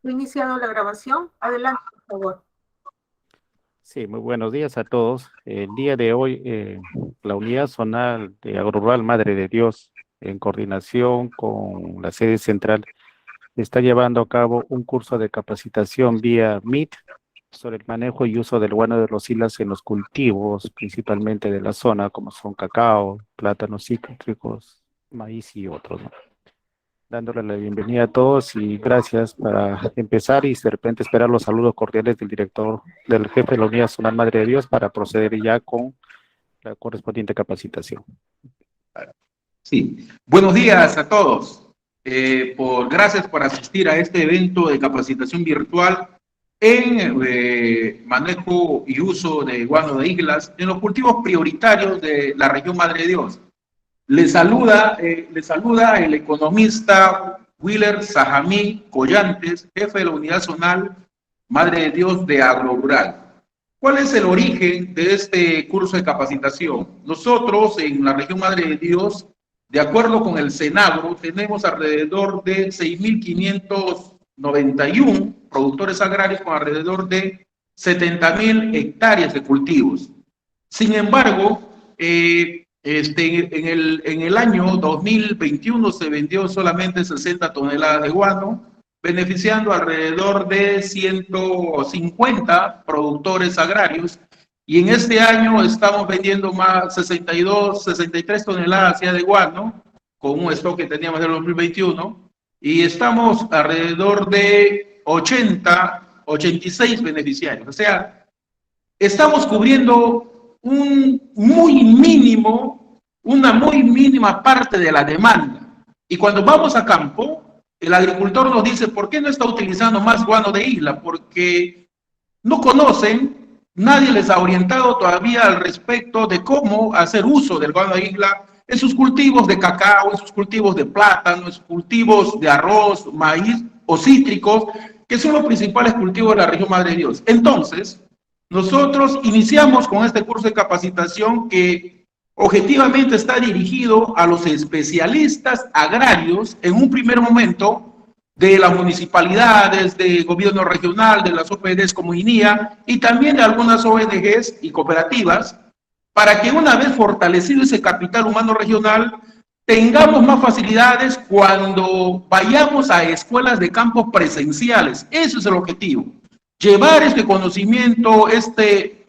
He iniciado la grabación. Adelante, por favor. Sí, muy buenos días a todos. El día de hoy, la Unidad Zonal de Agrorural Madre de Dios, en coordinación con la sede central, está llevando a cabo un curso de capacitación vía Meet sobre el manejo y uso del guano de los islas en los cultivos, principalmente de la zona, como son cacao, plátanos cítricos, maíz y otros, ¿no? Dándole la bienvenida a todos y gracias para empezar y de repente esperar los saludos cordiales del director, del jefe de la Unidad Zonal Madre de Dios para proceder ya con la correspondiente capacitación. Sí, buenos días a todos. Gracias por asistir a este evento de capacitación virtual en manejo y uso de guano de islas en los cultivos prioritarios de la región Madre de Dios. Les saluda el economista Willer Sajamí Collantes, jefe de la Unidad Zonal Madre de Dios de Agrorural. ¿Cuál es el origen de este curso de capacitación? Nosotros en la región Madre de Dios, de acuerdo con el Senagro, tenemos alrededor de 6.591 productores agrarios con alrededor de 70.000 hectáreas de cultivos. Sin embargo, en el año 2021 se vendió solamente 60 toneladas de guano, beneficiando alrededor de 150 productores agrarios, y en este año estamos vendiendo más 62, 63 toneladas ya de guano, con un stock que teníamos en el 2021, y estamos alrededor de 80, 86 beneficiarios. O sea, estamos cubriendo una muy mínima parte de la demanda. Y cuando vamos a campo, el agricultor nos dice, ¿por qué no está utilizando más guano de isla? Porque no conocen, nadie les ha orientado todavía al respecto de cómo hacer uso del guano de isla en sus cultivos de cacao, en sus cultivos de plátano, en sus cultivos de arroz, maíz o cítricos, que son los principales cultivos de la región Madre de Dios. Entonces, nosotros iniciamos con este curso de capacitación que objetivamente está dirigido a los especialistas agrarios en un primer momento de las municipalidades, de gobierno regional, de las OPDs como INIA y también de algunas ONGs y cooperativas, para que una vez fortalecido ese capital humano regional, tengamos más facilidades cuando vayamos a escuelas de campo presenciales. Ese es el objetivo. Llevar este conocimiento, este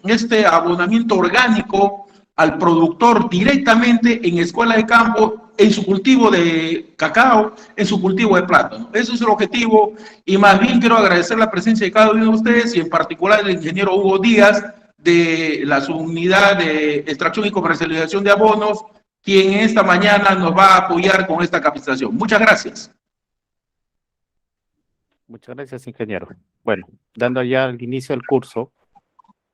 abonamiento orgánico al productor directamente en escuela de campo, en su cultivo de cacao, en su cultivo de plátano. Ese es el objetivo, y más bien quiero agradecer la presencia de cada uno de ustedes y en particular el ingeniero Hugo Díaz de la subunidad de extracción y comercialización de abonos, quien esta mañana nos va a apoyar con esta capacitación. Muchas gracias. Muchas gracias, ingeniero. Bueno, dando ya el inicio del curso,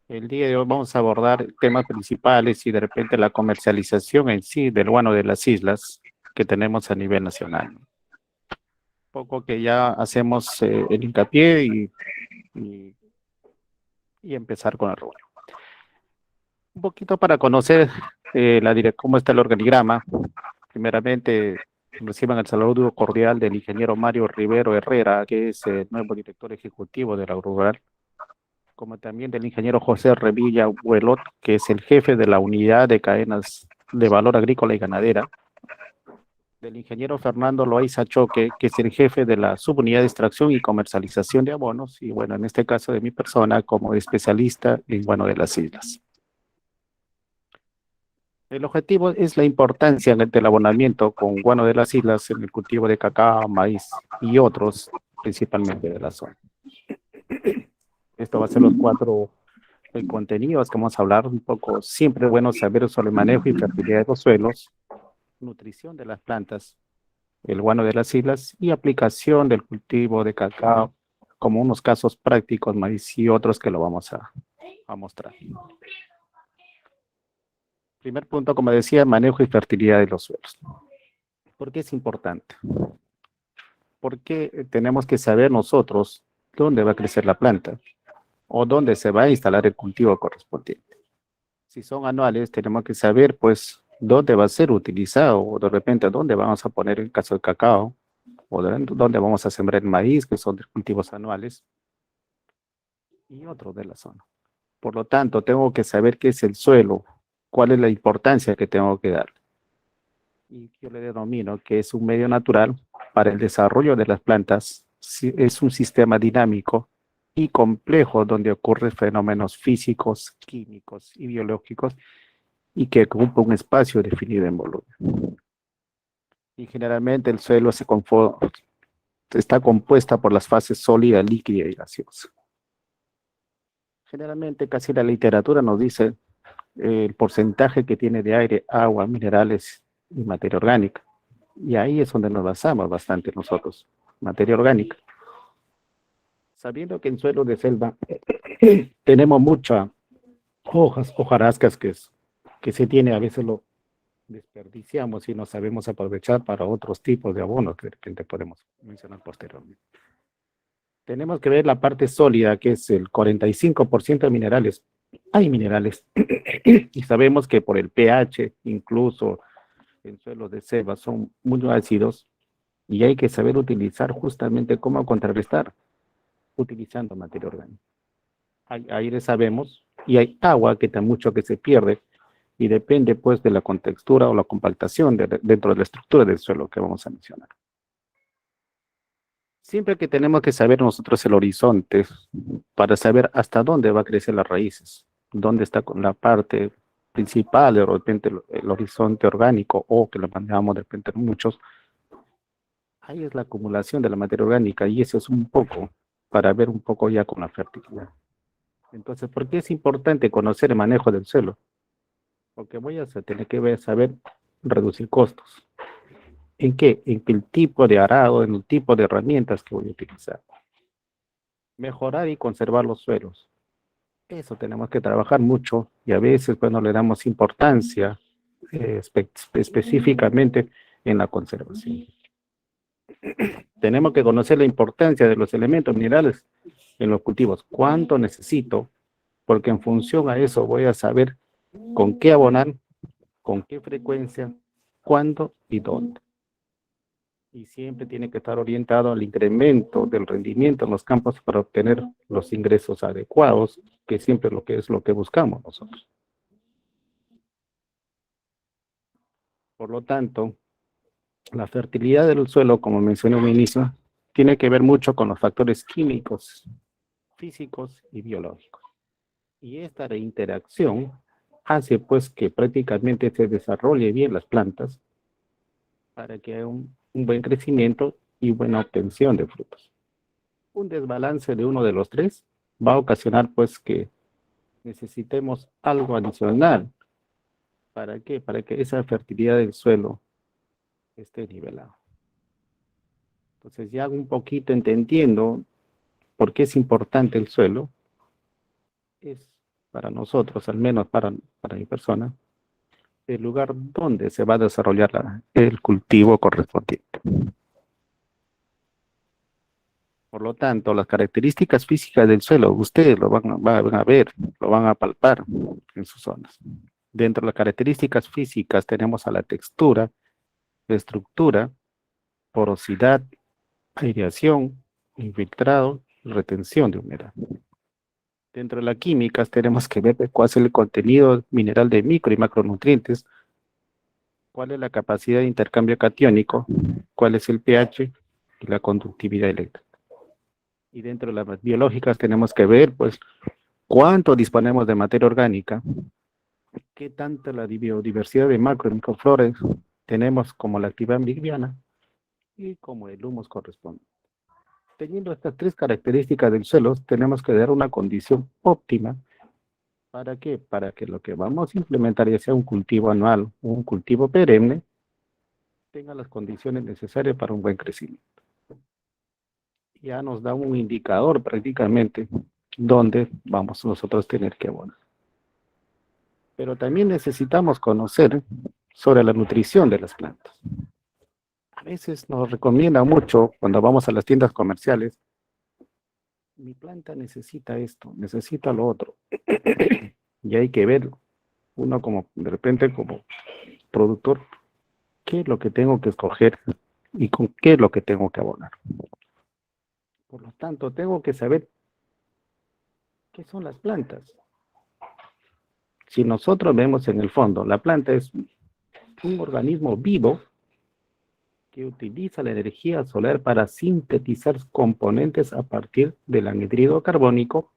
el día de hoy vamos a abordar temas principales y de repente la comercialización en sí del guano de las islas que tenemos a nivel nacional. Poco que ya hacemos el hincapié y, y empezar con el rubro. Un poquito para conocer cómo está el organigrama. Primeramente, reciban el saludo cordial del ingeniero Mario Rivero Herrera, que es el nuevo director ejecutivo de la Agrorural, como también del ingeniero José Revilla Huelot, que es el jefe de la unidad de cadenas de valor agrícola y ganadera, del ingeniero Fernando Loaiza Choque, que es el jefe de la subunidad de extracción y comercialización de abonos, y bueno, en este caso de mi persona como especialista en guano de las islas. El objetivo es la importancia del abonamiento con guano de las islas en el cultivo de cacao, maíz y otros, principalmente de la zona. Esto va a ser los cuatro contenidos que vamos a hablar un poco. Siempre es bueno saber sobre el manejo y fertilidad de los suelos, nutrición de las plantas, el guano de las islas y aplicación del cultivo de cacao, como unos casos prácticos, maíz y otros que lo vamos a mostrar. Primer punto, como decía, manejo y fertilidad de los suelos. ¿Por qué es importante? Porque tenemos que saber nosotros dónde va a crecer la planta o dónde se va a instalar el cultivo correspondiente. Si son anuales, tenemos que saber, pues, dónde va a ser utilizado o de repente dónde vamos a poner el caso del cacao, o dónde vamos a sembrar el maíz, que son de cultivos anuales, y otros de la zona. Por lo tanto, tengo que saber qué es el suelo, cuál es la importancia que tengo que dar. Y yo le denomino que es un medio natural para el desarrollo de las plantas. Es un sistema dinámico y complejo donde ocurren fenómenos físicos, químicos y biológicos y que ocupa un espacio definido en volumen. Y generalmente el suelo está compuesta por las fases sólida, líquida y gaseosa. Generalmente casi la literatura nos dice el porcentaje que tiene de aire, agua, minerales y materia orgánica. Y ahí es donde nos basamos bastante nosotros, materia orgánica. Sabiendo que en suelo de selva tenemos muchas hojas, hojarascas que se tiene, a veces lo desperdiciamos y no sabemos aprovechar para otros tipos de abonos que de repente podemos mencionar posteriormente. Tenemos que ver la parte sólida, que es el 45% de minerales. Hay minerales y sabemos que por el pH, incluso en suelos de selva, son muy ácidos y hay que saber utilizar justamente cómo contrarrestar utilizando materia orgánica. Hay aire, sabemos, y hay agua que tan mucho que se pierde y depende pues de la contextura o la compactación dentro de la estructura del suelo que vamos a mencionar. Siempre que tenemos que saber nosotros el horizonte para saber hasta dónde va a crecer las raíces, dónde está con la parte principal, de repente el horizonte orgánico o que lo manejamos de repente muchos, ahí es la acumulación de la materia orgánica y eso es un poco para ver un poco ya con la fertilidad. Entonces, ¿por qué es importante conocer el manejo del suelo? Porque voy a tener que saber reducir costos. ¿En qué? En el tipo de arado, en el tipo de herramientas que voy a utilizar. Mejorar y conservar los suelos. Eso tenemos que trabajar mucho y a veces pues no le damos importancia específicamente en la conservación. Tenemos que conocer la importancia de los elementos minerales en los cultivos. ¿Cuánto necesito? Porque en función a eso voy a saber con qué abonar, con qué frecuencia, cuándo y dónde. Y siempre tiene que estar orientado al incremento del rendimiento en los campos para obtener los ingresos adecuados, que siempre es lo que buscamos nosotros. Por lo tanto, la fertilidad del suelo, como mencioné al inicio, tiene que ver mucho con los factores químicos, físicos y biológicos. Y esta interacción hace pues que prácticamente se desarrolle bien las plantas para que haya un buen crecimiento y buena obtención de frutos. Un desbalance de uno de los tres va a ocasionar pues que necesitemos algo adicional. ¿Para qué? Para que esa fertilidad del suelo esté nivelada. Entonces ya un poquito entendiendo por qué es importante el suelo, es para nosotros, al menos para mi persona, el lugar donde se va a desarrollar el cultivo correspondiente. Por lo tanto, las características físicas del suelo, ustedes lo van a ver, lo van a palpar en sus zonas. Dentro de las características físicas tenemos a la textura, estructura, porosidad, aireación, infiltrado, retención de humedad. Dentro de las químicas tenemos que ver cuál es el contenido mineral de micro y macronutrientes, cuál es la capacidad de intercambio catiónico, cuál es el pH y la conductividad eléctrica. Y dentro de las biológicas tenemos que ver pues cuánto disponemos de materia orgánica, qué tanta la biodiversidad de macro y microflores tenemos como la actividad liviana y como el humus corresponde. Teniendo estas tres características del suelo, tenemos que dar una condición óptima. ¿Para qué? Para que lo que vamos a implementar, ya sea un cultivo anual o un cultivo perenne, tenga las condiciones necesarias para un buen crecimiento. Ya nos da un indicador prácticamente donde vamos nosotros a tener que abonar. Pero también necesitamos conocer sobre la nutrición de las plantas. A veces nos recomienda mucho cuando vamos a las tiendas comerciales, mi planta necesita esto, necesita lo otro. Y hay que ver, uno como, de repente como productor, qué es lo que tengo que escoger y con qué es lo que tengo que abonar. Por lo tanto, tengo que saber qué son las plantas. Si nosotros vemos en el fondo, la planta es un organismo vivo que utiliza la energía solar para sintetizar componentes a partir del anhídrido carbónico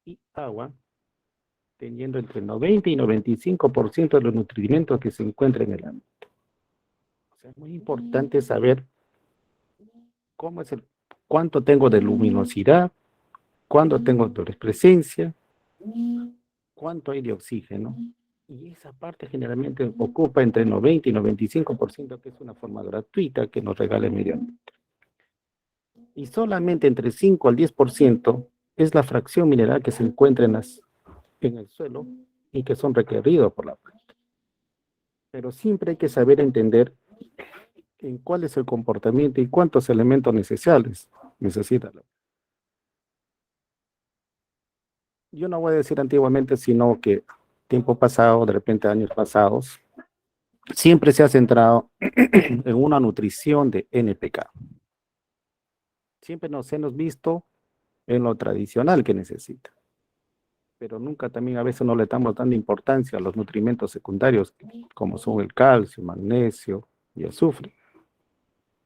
y agua, teniendo entre 90 y 95% de los nutrimentos que se encuentran en el ambiente. O sea, es muy importante saber cómo es cuánto tengo de luminosidad, cuánto tengo de presencia, cuánto hay de oxígeno. Y esa parte generalmente ocupa entre 90 y 95%, que es una forma gratuita que nos regala el medio ambiente. Y solamente entre 5 al 10% es la fracción mineral que se encuentra en el suelo y que son requeridos por la planta. Pero siempre hay que saber entender en cuál es el comportamiento y cuántos elementos necesarios necesita la. Yo no voy a decir antiguamente, sino que tiempo pasado, de repente años pasados, siempre se ha centrado en una nutrición de NPK. Siempre nos hemos visto en lo tradicional que necesita, pero nunca también a veces no le damos tanta importancia a los nutrimentos secundarios, como son el calcio, magnesio y azufre,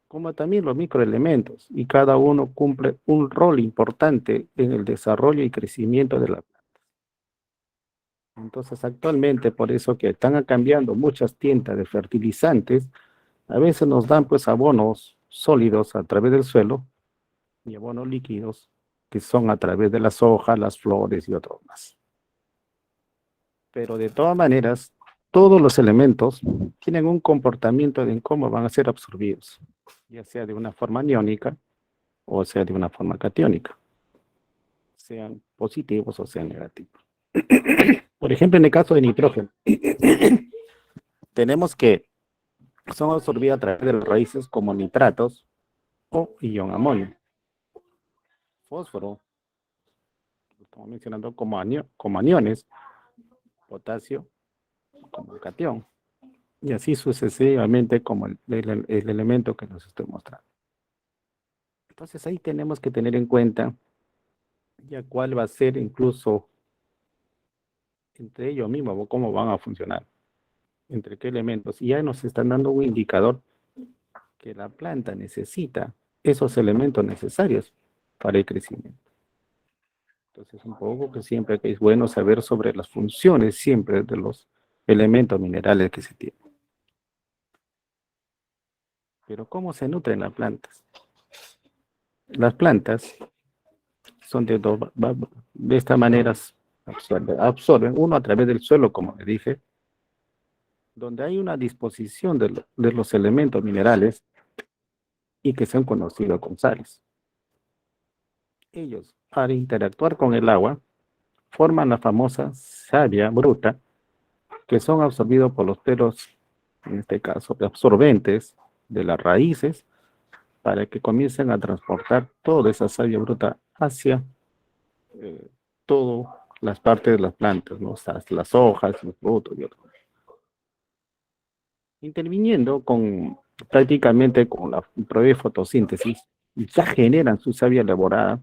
como también los microelementos, y cada uno cumple un rol importante en el desarrollo y crecimiento de la planta. Entonces, actualmente, por eso que están cambiando muchas tiendas de fertilizantes, a veces nos dan pues abonos sólidos a través del suelo y abonos líquidos que son a través de las hojas, las flores y otros más. Pero de todas maneras, todos los elementos tienen un comportamiento de cómo van a ser absorbidos, ya sea de una forma aniónica o sea de una forma catiónica, sean positivos o sean negativos. Por ejemplo, en el caso de nitrógeno, tenemos que son absorbidas a través de las raíces como nitratos o ion amonio. Fósforo, lo estamos mencionando como aniones, potasio como catión, y así sucesivamente como el elemento que nos estoy mostrando. Entonces ahí tenemos que tener en cuenta ya cuál va a ser incluso entre ellos mismos o cómo van a funcionar, entre qué elementos. Y ya nos están dando un indicador que la planta necesita esos elementos necesarios para el crecimiento. Entonces un poco que siempre que es bueno saber sobre las funciones siempre de los elementos minerales que se tienen. Pero ¿cómo se nutren las plantas? Las plantas son de esta manera absorben uno a través del suelo, como le dije, donde hay una disposición de los elementos minerales y que son conocidos como sales. Ellos, al interactuar con el agua, forman la famosa savia bruta, que son absorbidos por los pelos, en este caso, absorbentes de las raíces, para que comiencen a transportar toda esa savia bruta hacia todas las partes de las plantas, ¿no? Hasta las hojas, los frutos y otros. Interviniendo prácticamente con la prueba de fotosíntesis, ya generan su savia elaborada,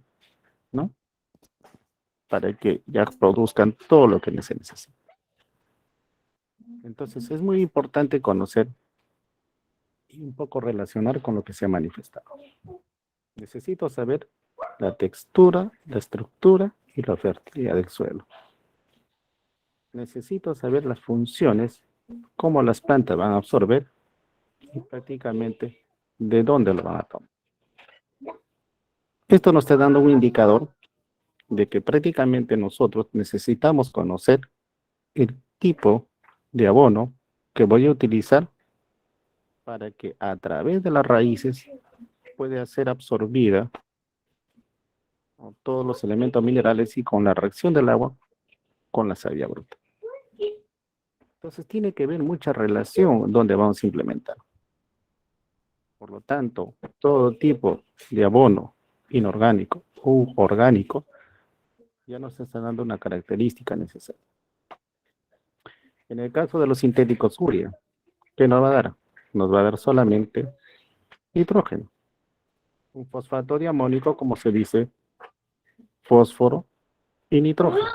¿no? Para que ya produzcan todo lo que se necesita. Entonces es muy importante conocer y un poco relacionar con lo que se ha manifestado. Necesito saber la textura, la estructura y la fertilidad del suelo. Necesito saber las funciones, cómo las plantas van a absorber y prácticamente de dónde lo van a tomar. Esto nos está dando un indicador de que prácticamente nosotros necesitamos conocer el tipo de abono que voy a utilizar para que a través de las raíces pueda ser absorbida todos los elementos minerales y con la reacción del agua con la savia bruta. Entonces tiene que haber mucha relación donde vamos a implementar. Por lo tanto, todo tipo de abono inorgánico u orgánico ya nos está dando una característica necesaria. En el caso de los sintéticos urea, ¿qué nos va a dar? Nos va a dar solamente Nitrógeno. Un fosfato de amónico, como se dice, fósforo y nitrógeno.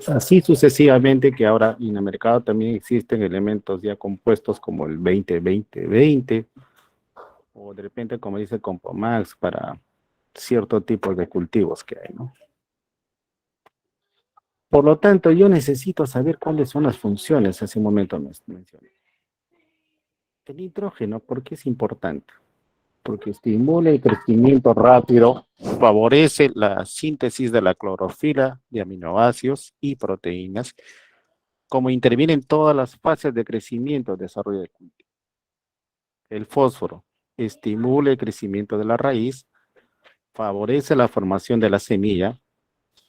Así sucesivamente, que ahora en el mercado también existen elementos ya compuestos como el 20-20-20, o de repente, como dice Compomax, para cierto tipo de cultivos que hay, ¿no? Por lo tanto, yo necesito saber cuáles son las funciones, hace un momento mencioné. El nitrógeno, ¿por qué es importante? Porque estimula el crecimiento rápido, favorece la síntesis de la clorofila de aminoácidos y proteínas, como interviene en todas las fases de crecimiento y desarrollo del cultivo. El fósforo estimula el crecimiento de la raíz, favorece la formación de la semilla,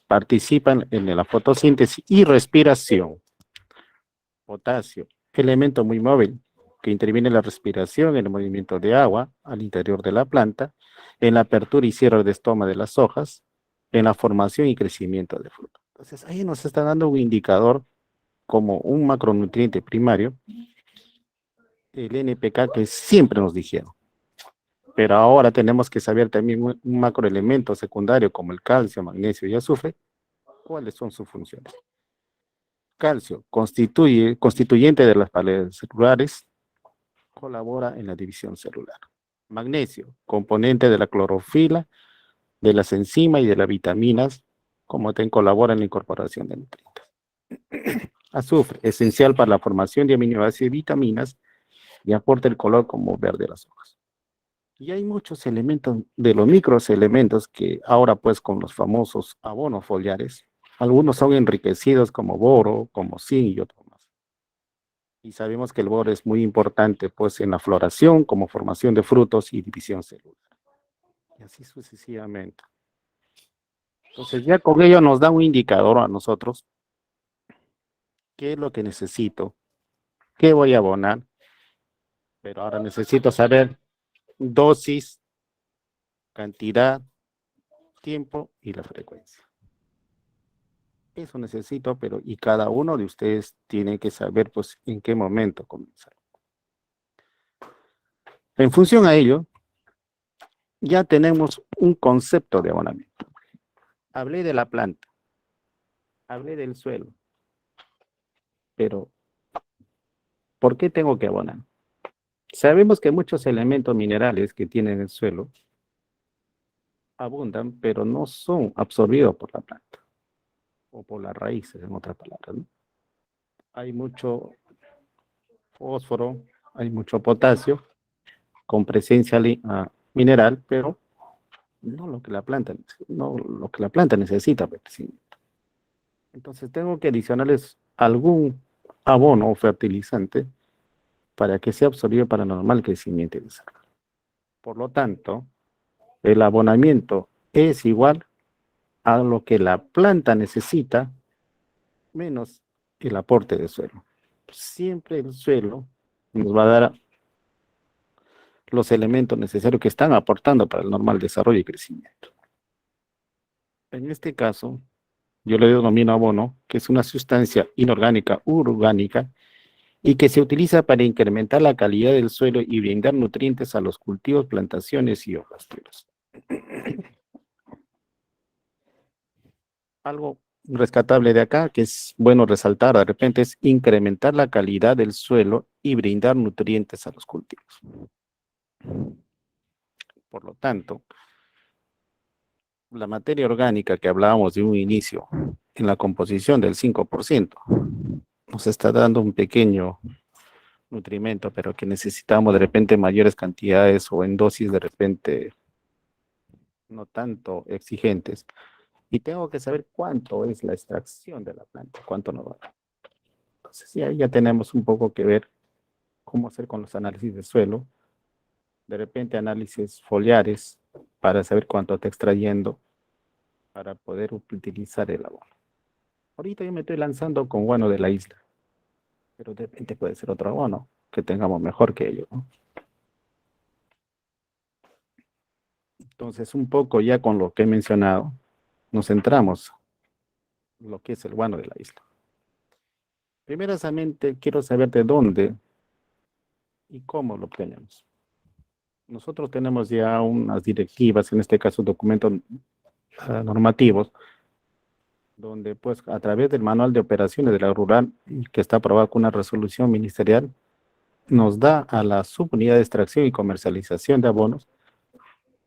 participa en la fotosíntesis y respiración. Potasio, elemento muy móvil, que interviene en la respiración, en el movimiento de agua al interior de la planta, en la apertura y cierre de estoma de las hojas, en la formación y crecimiento de fruto. Entonces, ahí nos está dando un indicador como un macronutriente primario, el NPK que siempre nos dijeron. Pero ahora tenemos que saber también un macroelemento secundario como el calcio, magnesio y azufre, cuáles son sus funciones. Calcio, constituyente de las paredes celulares, colabora en la división celular. Magnesio, componente de la clorofila, de las enzimas y de las vitaminas, como también colabora en la incorporación de nutrientes. Azufre, esencial para la formación de aminoácidos y vitaminas y aporta el color como verde a las hojas. Y hay muchos elementos de los microelementos que ahora pues con los famosos abonos foliares, algunos son enriquecidos como boro, como zinc y otros más. Y sabemos que el boro es muy importante pues en la floración como formación de frutos y división celular. Y así sucesivamente. Entonces ya con ello nos da un indicador a nosotros qué es lo que necesito, qué voy a abonar, pero ahora necesito saber dosis, cantidad, tiempo y la frecuencia. Eso necesito, pero y cada uno de ustedes tiene que saber pues en qué momento comenzar. En función a ello, ya tenemos un concepto de abonamiento. Hablé de la planta, hablé del suelo, pero ¿por qué tengo que abonar? Sabemos que muchos elementos minerales que tiene el suelo abundan, pero no son absorbidos por la planta o por las raíces, en otras palabras, ¿no? Hay mucho fósforo, hay mucho potasio con presencia mineral, pero no lo que la planta, no lo que la planta necesita para el crecimiento. Entonces tengo que adicionarles algún abono o fertilizante para que sea absorbido para el normal crecimiento y desarrollo. Por lo tanto, el abonamiento es igual a lo que la planta necesita menos el aporte de suelo. Siempre el suelo nos va a dar los elementos necesarios que están aportando para el normal desarrollo y crecimiento. En este caso, yo le denomino abono, que es una sustancia inorgánica u orgánica y que se utiliza para incrementar la calidad del suelo y brindar nutrientes a los cultivos, plantaciones y pasturas. Algo rescatable de acá, que es bueno resaltar de repente, es incrementar la calidad del suelo y brindar nutrientes a los cultivos. Por lo tanto, la materia orgánica que hablábamos de un inicio en la composición del 5%, nos está dando un pequeño nutrimento, pero que necesitamos de repente mayores cantidades o en dosis de repente no tanto exigentes. Y tengo que saber cuánto es la extracción de la planta, cuánto nos va a dar. Entonces ya tenemos un poco que ver cómo hacer con los análisis de suelo, de repente análisis foliares para saber cuánto está extrayendo para poder utilizar el abono. Ahorita yo me estoy lanzando con guano de la isla, pero de repente puede ser otro abono que tengamos mejor que ello, ¿no? Entonces, un poco ya con lo que he mencionado, nos centramos en lo que es el guano de la isla. Primeramente, quiero saber de dónde y cómo lo obtenemos. nosotros tenemos ya unas directivas, en este caso documentos normativos, donde pues a través del manual de operaciones de la rural, que está aprobado con una resolución ministerial, nos da a la subunidad de extracción y comercialización de abonos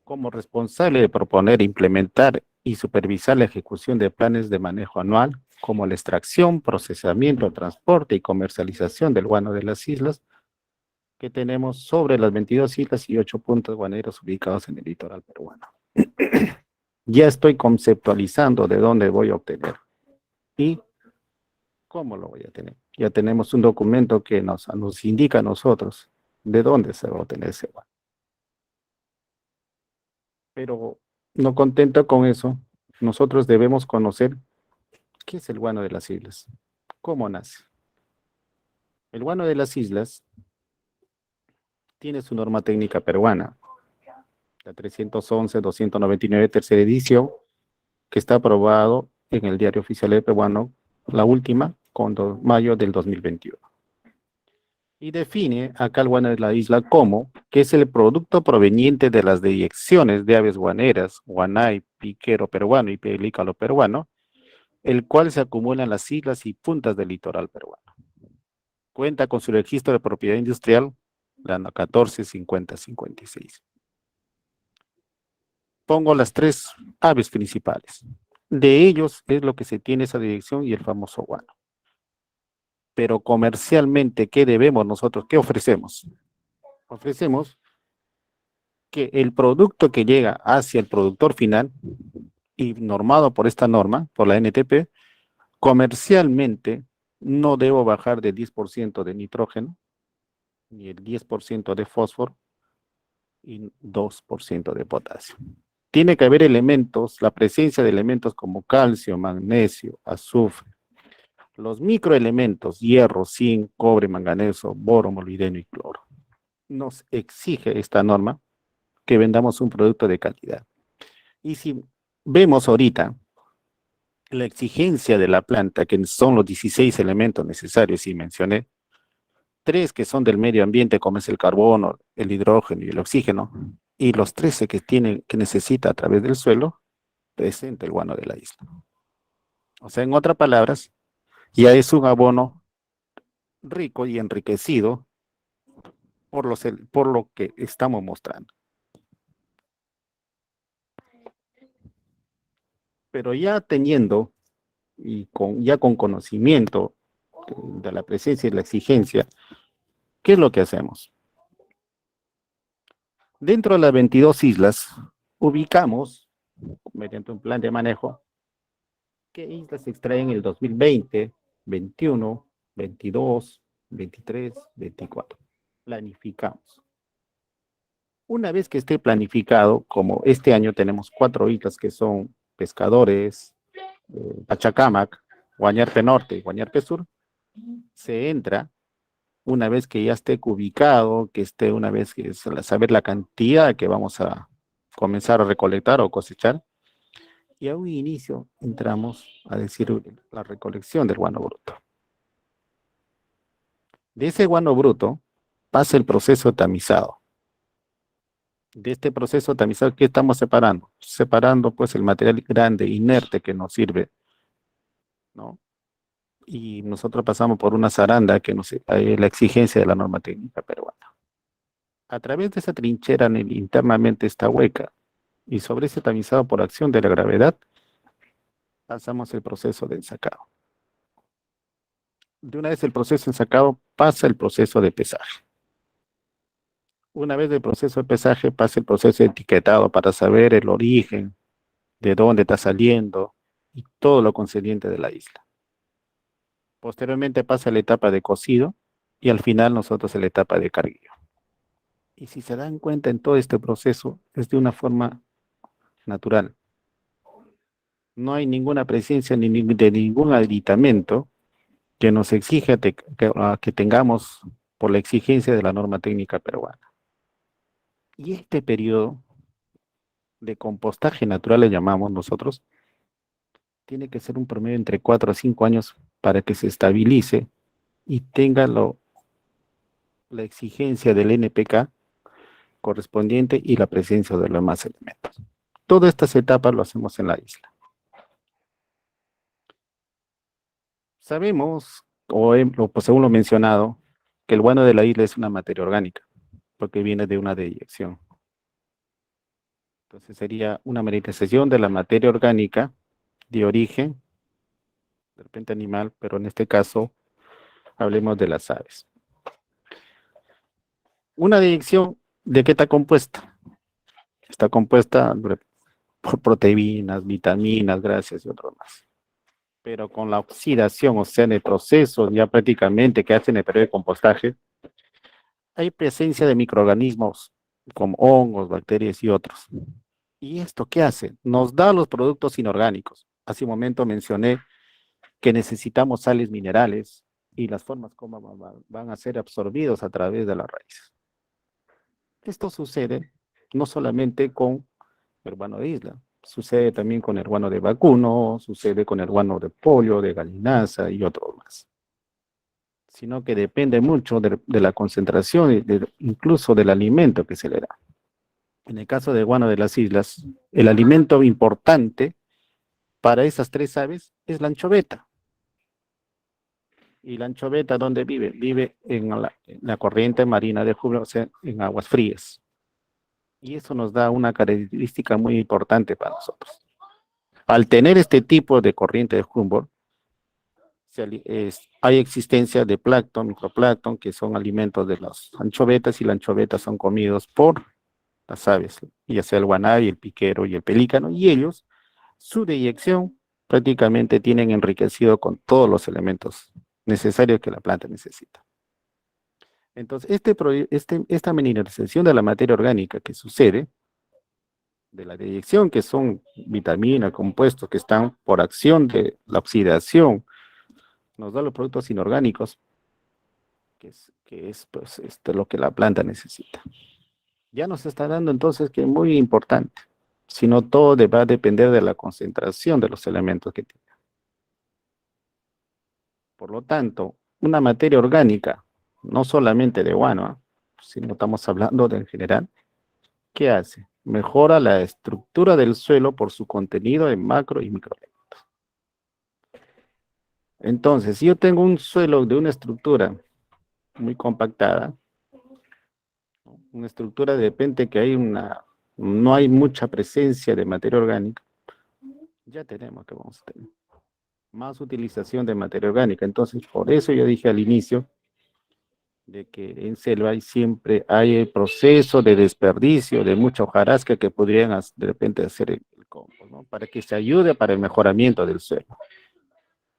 como responsable de proponer, implementar y supervisar la ejecución de planes de manejo anual, como la extracción, procesamiento, transporte y comercialización del guano de las islas, que tenemos sobre las 22 islas y 8 puntos guaneros ubicados en el litoral peruano. Ya estoy conceptualizando de dónde voy a obtener y cómo lo voy a tener. Ya tenemos un documento que nos indica a nosotros de dónde se va a obtener ese guano. Pero no contento con eso, nosotros debemos conocer qué es el guano de las islas, cómo nace. El guano de las islas tiene su norma técnica peruana, la 311-299, tercera edición, que está aprobado en el Diario Oficial del Peruano, la última, con mayo del 2021. Y define acá el guano de la isla como que es el producto proveniente de las deyecciones de aves guaneras, guanay, piquero peruano y pelícano peruano, el cual se acumula en las islas y puntas del litoral peruano. Cuenta con su registro de propiedad industrial, la 145056. Pongo las tres aves principales. De ellos es lo que se tiene esa dirección y el famoso guano. Pero comercialmente, ¿qué debemos nosotros? ¿Qué ofrecemos? Ofrecemos que el producto que llega hacia el productor final y normado por esta norma, por la NTP, comercialmente no debo bajar de 10% de nitrógeno, ni el 10% de fósforo y 2% de potasio. Tiene que haber elementos, la presencia de elementos como calcio, magnesio, azufre, los microelementos, hierro, zinc, cobre, manganeso, boro, molibdeno y cloro. Nos exige esta norma que vendamos un producto de calidad. Y si vemos ahorita la exigencia de la planta, que son los 16 elementos necesarios, y mencioné 3 que son del medio ambiente, como es el carbono, el hidrógeno y el oxígeno, y los 13 que necesita a través del suelo, presenta el guano de la isla. O sea, en otras palabras, ya es un abono rico y enriquecido por lo que estamos mostrando. Pero ya teniendo y ya con conocimiento de la presencia y la exigencia, ¿qué es lo que hacemos? Dentro de las 22 islas, ubicamos, mediante un plan de manejo, qué islas se extraen en el 2020, 21, 22, 23, 24. Planificamos. Una vez que esté planificado, como este año tenemos 4 islas que son Pescadores, Pachacamac, Guañarpe Norte y Guañarpe Sur, se entra una vez que ya esté ubicado, que esté una vez que saber la cantidad que vamos a comenzar a recolectar o cosechar, y a un inicio entramos a decir la recolección del guano bruto. De ese guano bruto pasa el proceso tamizado. De este proceso tamizado, ¿qué estamos separando? Separando pues el material grande, inerte que nos sirve, ¿no? Y nosotros pasamos por una zaranda que hay la exigencia de la norma técnica peruana. A través de esa trinchera internamente está hueca, y sobre ese tamizado por acción de la gravedad, pasamos el proceso de ensacado. De una vez el proceso de ensacado, pasa el proceso de pesaje. Una vez del proceso de pesaje, pasa el proceso de etiquetado para saber el origen, de dónde está saliendo, y todo lo concerniente de la isla. Posteriormente pasa la etapa de cocido, y al final nosotros la etapa de carguillo. Y si se dan cuenta en todo este proceso, es de una forma natural. No hay ninguna presencia de ningún aditamento que nos exija que tengamos por la exigencia de la norma técnica peruana. Y este periodo de compostaje natural, le llamamos nosotros, tiene que ser un promedio entre 4 a 5 años para que se estabilice y tenga la exigencia del NPK correspondiente y la presencia de los demás elementos. Todas estas etapas lo hacemos en la isla. Sabemos, pues, según lo mencionado, que el guano de la isla es una materia orgánica, porque viene de una deyección. Entonces sería una mineralización de la materia orgánica de origen, de repente animal, pero en este caso hablemos de las aves. Una deyección, ¿de qué está compuesta? Está compuesta por proteínas, vitaminas, grasas y otros más. Pero con la oxidación, o sea, en el proceso ya prácticamente que hacen el periodo de compostaje, hay presencia de microorganismos como hongos, bacterias y otros. ¿Y esto qué hace? Nos da los productos inorgánicos. Hace un momento mencioné que necesitamos sales minerales y las formas como van a ser absorbidos a través de las raíces. Esto sucede no solamente con el guano de isla, sucede también con el guano de vacuno, sucede con el guano de pollo, de gallinaza y otros más. Sino que depende mucho de la concentración y incluso del alimento que se le da. En el caso del guano de las islas, el alimento importante para esas tres aves es la anchoveta. ¿Y la anchoveta dónde vive? Vive en la corriente marina de Humboldt, o sea, en aguas frías. Y eso nos da una característica muy importante para nosotros. Al tener este tipo de corriente de Humboldt, hay existencia de plancton, microplancton, que son alimentos de las anchovetas, y las anchovetas son comidos por las aves, ya sea el guanay, el piquero y el pelícano, y ellos, su deyección, prácticamente tienen enriquecido con todos los elementos necesarios que la planta necesita. Entonces, esta mineralización de la materia orgánica que sucede, de la deyección, que son vitaminas, compuestos que están por acción de la oxidación, nos da los productos inorgánicos, que es pues, lo que la planta necesita. Ya nos está dando entonces que es muy importante, sino todo va a depender de la concentración de los elementos que tiene. Por lo tanto, una materia orgánica, no solamente de guano, sino estamos hablando de en general, ¿qué hace? Mejora la estructura del suelo por su contenido en macro y microelementos. Entonces, si yo tengo un suelo de una estructura muy compactada, una estructura de repente que no hay mucha presencia de materia orgánica, ya tenemos que vamos a tener más utilización de materia orgánica. Entonces, por eso yo dije al inicio de que en selva siempre hay el proceso de desperdicio de mucha hojarasca que podrían de repente hacer el compost, ¿no? Para que se ayude para el mejoramiento del suelo.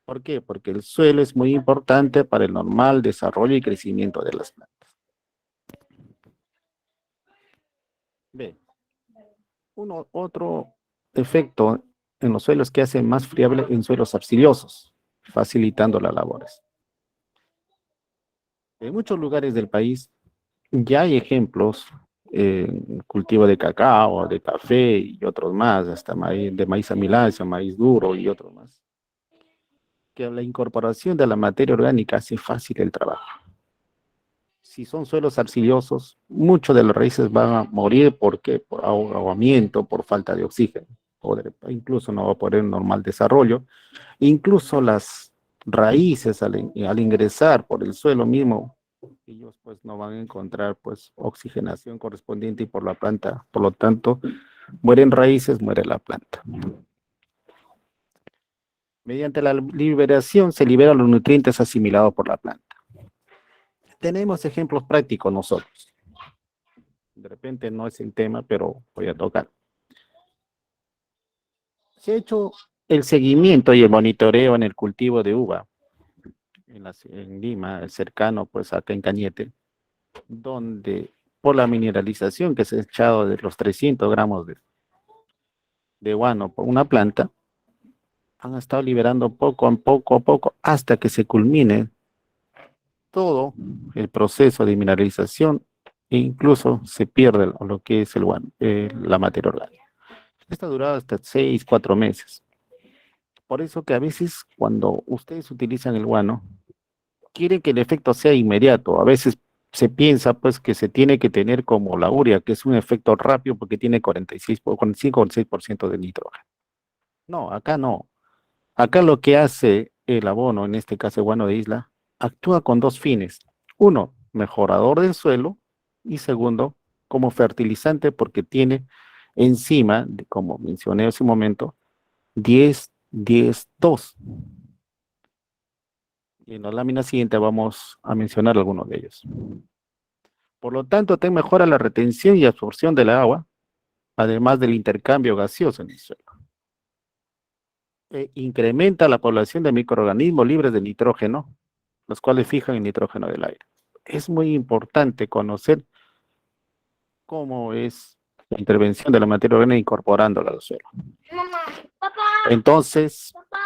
¿Por qué? Porque el suelo es muy importante para el normal desarrollo y crecimiento de las plantas. Bien. Otro efecto en los suelos que hace más friable en suelos arcillosos, facilitando las labores. En muchos lugares del país ya hay ejemplos, cultivo de cacao, de café y otros más, hasta de maíz amiláceo, maíz duro y otros más, que la incorporación de la materia orgánica hace fácil el trabajo. Si son suelos arcillosos, muchas de las raíces van a morir porque por ahogamiento, por falta de oxígeno, incluso no va a poder un normal desarrollo. Incluso las raíces al ingresar por el suelo mismo, ellos pues no van a encontrar pues oxigenación correspondiente y por la planta, por lo tanto, mueren raíces, muere la planta. Mediante la liberación se liberan los nutrientes asimilados por la planta. Tenemos ejemplos prácticos nosotros. De repente no es el tema, pero voy a tocar. Se ha hecho el seguimiento y el monitoreo en el cultivo de uva en Lima, cercano pues acá en Cañete, donde por la mineralización que se ha echado de los 300 gramos de guano por una planta, han estado liberando poco a poco hasta que se culmine todo el proceso de mineralización e incluso se pierde lo que es el guano, la materia orgánica. Esta ha durado hasta 4 meses. Por eso que a veces cuando ustedes utilizan el guano, quieren que el efecto sea inmediato. A veces se piensa pues que se tiene que tener como la urea, que es un efecto rápido porque tiene 45 o 46% de nitrógeno. No, acá no. Acá lo que hace el abono, en este caso el guano de isla, actúa con dos fines. Uno, mejorador del suelo y segundo, como fertilizante porque tiene encima, como mencioné hace un momento, 10-10-2. Y en la lámina siguiente vamos a mencionar algunos de ellos. Por lo tanto, te mejora la retención y absorción del agua, además del intercambio gaseoso en el suelo. Incrementa la población de microorganismos libres de nitrógeno, los cuales fijan el nitrógeno del aire. Es muy importante conocer cómo es la intervención de la materia orgánica incorporándola al suelo. Mamá, papá, Entonces, papá.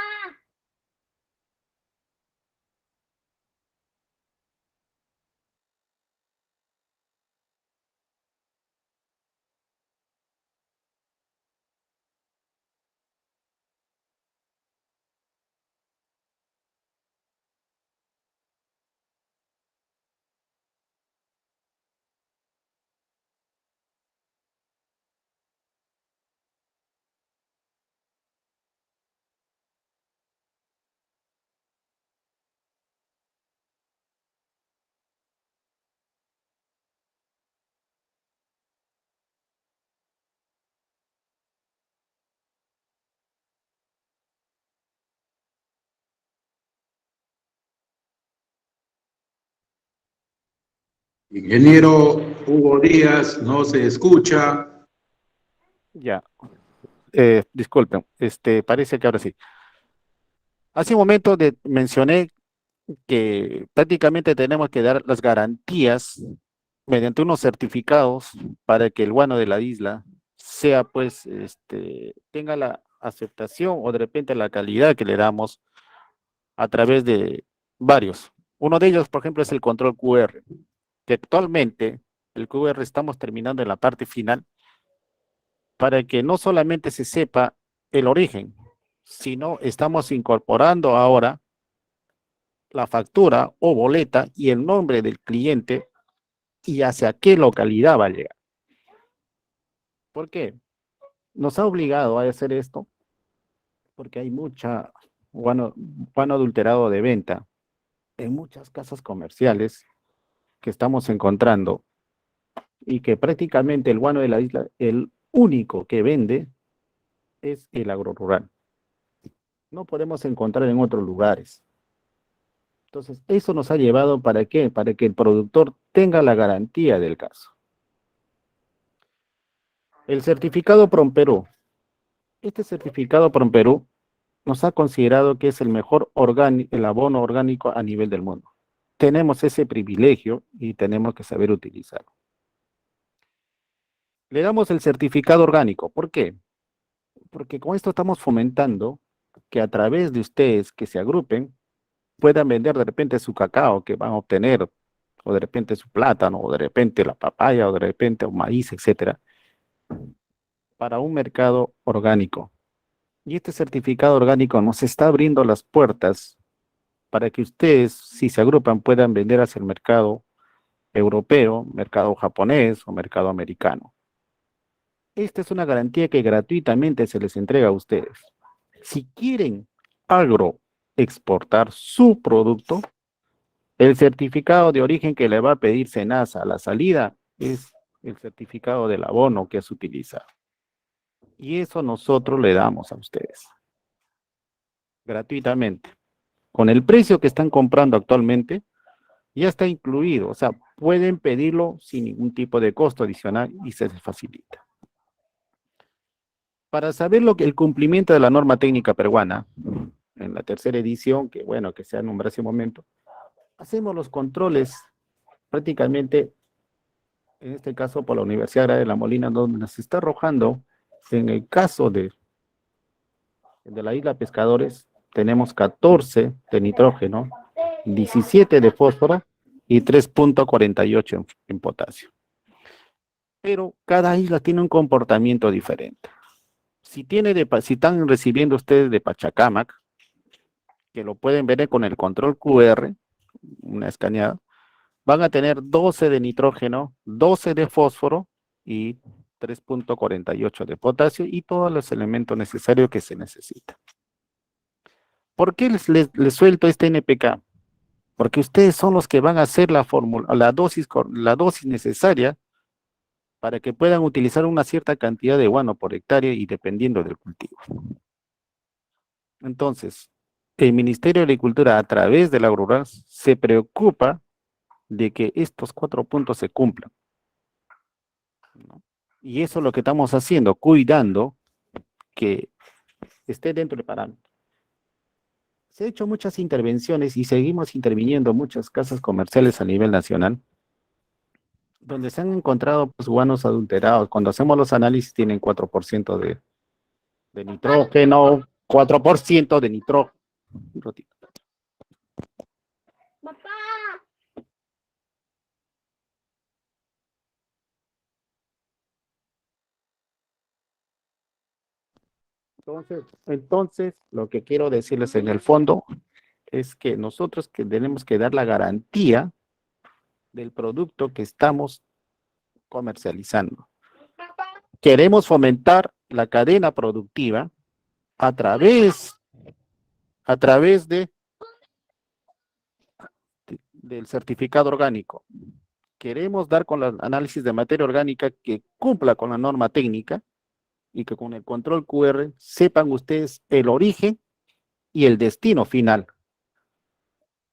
Ingeniero Hugo Díaz, no se escucha. ya, disculpen, parece que ahora sí. Hace un momento mencioné que prácticamente tenemos que dar las garantías mediante unos certificados para que el guano de la isla sea, pues, tenga la aceptación o de repente la calidad que le damos a través de varios. Uno de ellos, por ejemplo, es el control QR, que actualmente el QR estamos terminando en la parte final para que no solamente se sepa el origen, sino estamos incorporando ahora la factura o boleta y el nombre del cliente y hacia qué localidad va a llegar. ¿Por qué? Nos ha obligado a hacer esto porque hay mucha guano adulterado de venta en muchas casas comerciales que estamos encontrando y que prácticamente el guano de la isla, el único que vende es el agrorural. No podemos encontrar en otros lugares. Entonces, eso nos ha llevado ¿para qué? Para que el productor tenga la garantía del caso. El certificado PROMPERÚ. Este certificado PROMPERÚ nos ha considerado que es el mejor el abono orgánico a nivel del mundo. Tenemos ese privilegio y tenemos que saber utilizarlo. Le damos el certificado orgánico. ¿Por qué? Porque con esto estamos fomentando que a través de ustedes que se agrupen, puedan vender de repente su cacao que van a obtener, o de repente su plátano, o de repente la papaya, o de repente un maíz, etcétera, para un mercado orgánico. Y este certificado orgánico nos está abriendo las puertas para que ustedes, si se agrupan, puedan vender hacia el mercado europeo, mercado japonés o mercado americano. Esta es una garantía que gratuitamente se les entrega a ustedes. Si quieren exportar su producto, el certificado de origen que le va a pedir SENASA a la salida es el certificado del abono que es utilizado. Y eso nosotros le damos a ustedes gratuitamente. Con el precio que están comprando actualmente, ya está incluido. O sea, pueden pedirlo sin ningún tipo de costo adicional y se les facilita. Para saber el cumplimiento de la norma técnica peruana, en la tercera edición, que bueno, que se nombrado hace un momento, hacemos los controles prácticamente, en este caso por la Universidad Agraria de La Molina, donde nos está arrojando, en el caso de la isla Pescadores, tenemos 14 de nitrógeno, 17 de fósforo y 3,48 en potasio. Pero cada isla tiene un comportamiento diferente. Si están recibiendo ustedes de Pachacamac, que lo pueden ver con el control QR, una escaneada, van a tener 12 de nitrógeno, 12 de fósforo y 3,48 de potasio y todos los elementos necesarios que se necesitan. ¿Por qué les suelto este NPK? Porque ustedes son los que van a hacer la fórmula, la dosis necesaria para que puedan utilizar una cierta cantidad de guano por hectárea y dependiendo del cultivo. Entonces, el Ministerio de Agricultura, a través de la rural, se preocupa de que estos 4 puntos se cumplan, ¿no? Y eso es lo que estamos haciendo, cuidando que esté dentro del parámetro. Se han hecho muchas intervenciones y seguimos interviniendo en muchas casas comerciales a nivel nacional, donde se han encontrado pues, guanos adulterados. Cuando hacemos los análisis tienen 4% de nitrógeno, 4% de nitrógeno. Entonces, lo que quiero decirles en el fondo es que nosotros que tenemos que dar la garantía del producto que estamos comercializando. Queremos fomentar la cadena productiva a través del certificado orgánico. Queremos dar con el análisis de materia orgánica que cumpla con la norma técnica y que con el control QR sepan ustedes el origen y el destino final.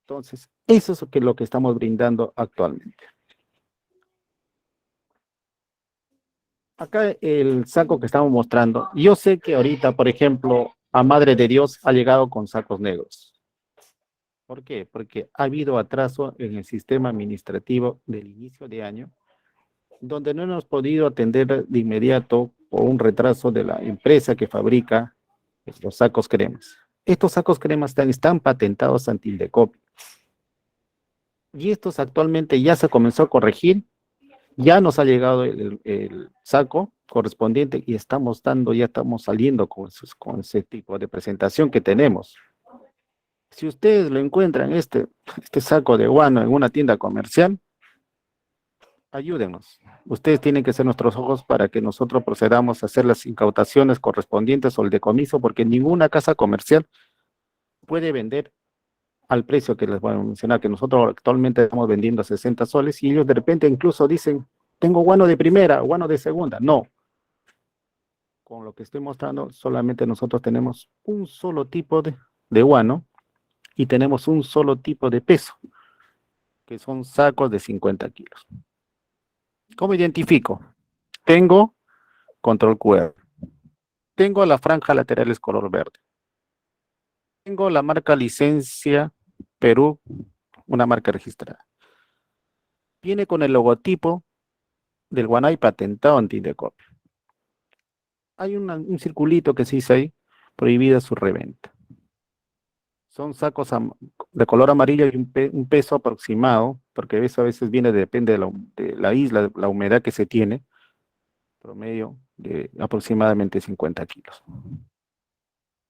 Entonces, eso es lo que estamos brindando actualmente. Acá el saco que estamos mostrando, yo sé que ahorita, por ejemplo, a Madre de Dios ha llegado con sacos negros. ¿Por qué? Porque ha habido atraso en el sistema administrativo del inicio de año, donde no hemos podido atender de inmediato por un retraso de la empresa que fabrica los sacos cremas. Estos sacos cremas están patentados ante Indecopi. Y estos actualmente ya se comenzó a corregir, ya nos ha llegado el saco correspondiente y ya estamos saliendo con ese tipo de presentación que tenemos. Si ustedes lo encuentran, este saco de guano en una tienda comercial, ayúdenos. Ustedes tienen que ser nuestros ojos para que nosotros procedamos a hacer las incautaciones correspondientes o el decomiso, porque ninguna casa comercial puede vender al precio que les voy a mencionar, que nosotros actualmente estamos vendiendo a 60 soles y ellos de repente incluso dicen, tengo guano de primera, guano de segunda. No. Con lo que estoy mostrando, solamente nosotros tenemos un solo tipo de guano y tenemos un solo tipo de peso, que son sacos de 50 kilos. ¿Cómo identifico? Tengo control QR. Tengo la franja laterales color verde. Tengo la marca licencia Perú, una marca registrada. Viene con el logotipo del Guanay patentado ante Indecopi. Hay un circulito que se dice ahí, prohibida su reventa. Son sacos de color amarillo y un peso aproximado, porque eso a veces depende de la isla, la humedad que se tiene, promedio de aproximadamente 50 kilos.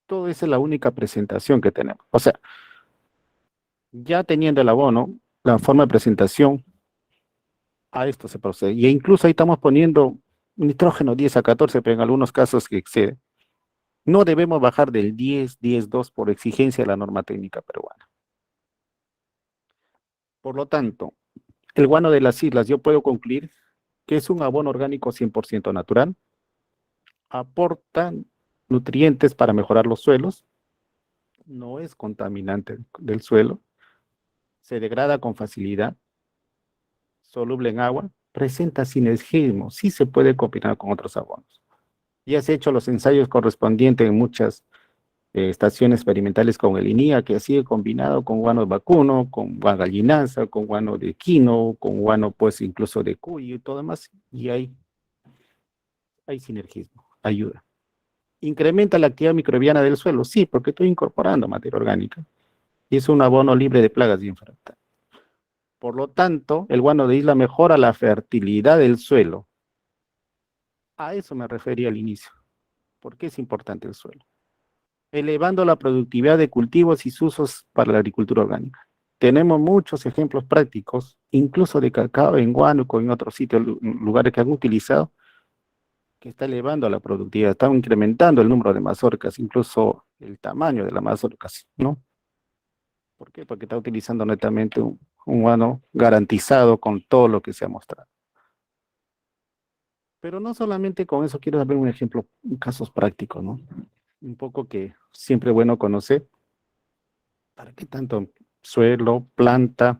Todo esa es la única presentación que tenemos. O sea, ya teniendo el abono, la forma de presentación, a esto se procede. Y incluso ahí estamos poniendo nitrógeno 10 a 14, pero en algunos casos que excede. No debemos bajar del 10, 10,2 por exigencia de la norma técnica peruana. Por lo tanto, el guano de las islas, yo puedo concluir que es un abono orgánico 100% natural, aporta nutrientes para mejorar los suelos, no es contaminante del suelo, se degrada con facilidad, soluble en agua, presenta sinergismo, sí se puede combinar con otros abonos. Ya se han hecho los ensayos correspondientes en muchas estaciones experimentales con el INIA, que ha sido combinado con guano vacuno, con guano gallinaza, con guano de quino, con guano pues incluso de cuyo y todo demás, y hay sinergismo, ayuda. ¿Incrementa la actividad microbiana del suelo? Sí, porque estoy incorporando materia orgánica, y es un abono libre de plagas y enfermedades. Por lo tanto, el guano de isla mejora la fertilidad del suelo. A eso me refería al inicio. ¿Por qué es importante el suelo? Elevando la productividad de cultivos y sus usos para la agricultura orgánica. tenemos muchos ejemplos prácticos, incluso de cacao en Huánuco, en otros sitios, lugares que han utilizado, que está elevando la productividad, están incrementando el número de mazorcas, incluso el tamaño de las mazorcas, ¿no? ¿Por qué? Porque está utilizando netamente un guano garantizado con todo lo que se ha mostrado. Pero no solamente con eso, quiero dar un ejemplo, casos prácticos, ¿no? Un poco que siempre es bueno conocer, para qué tanto suelo, planta,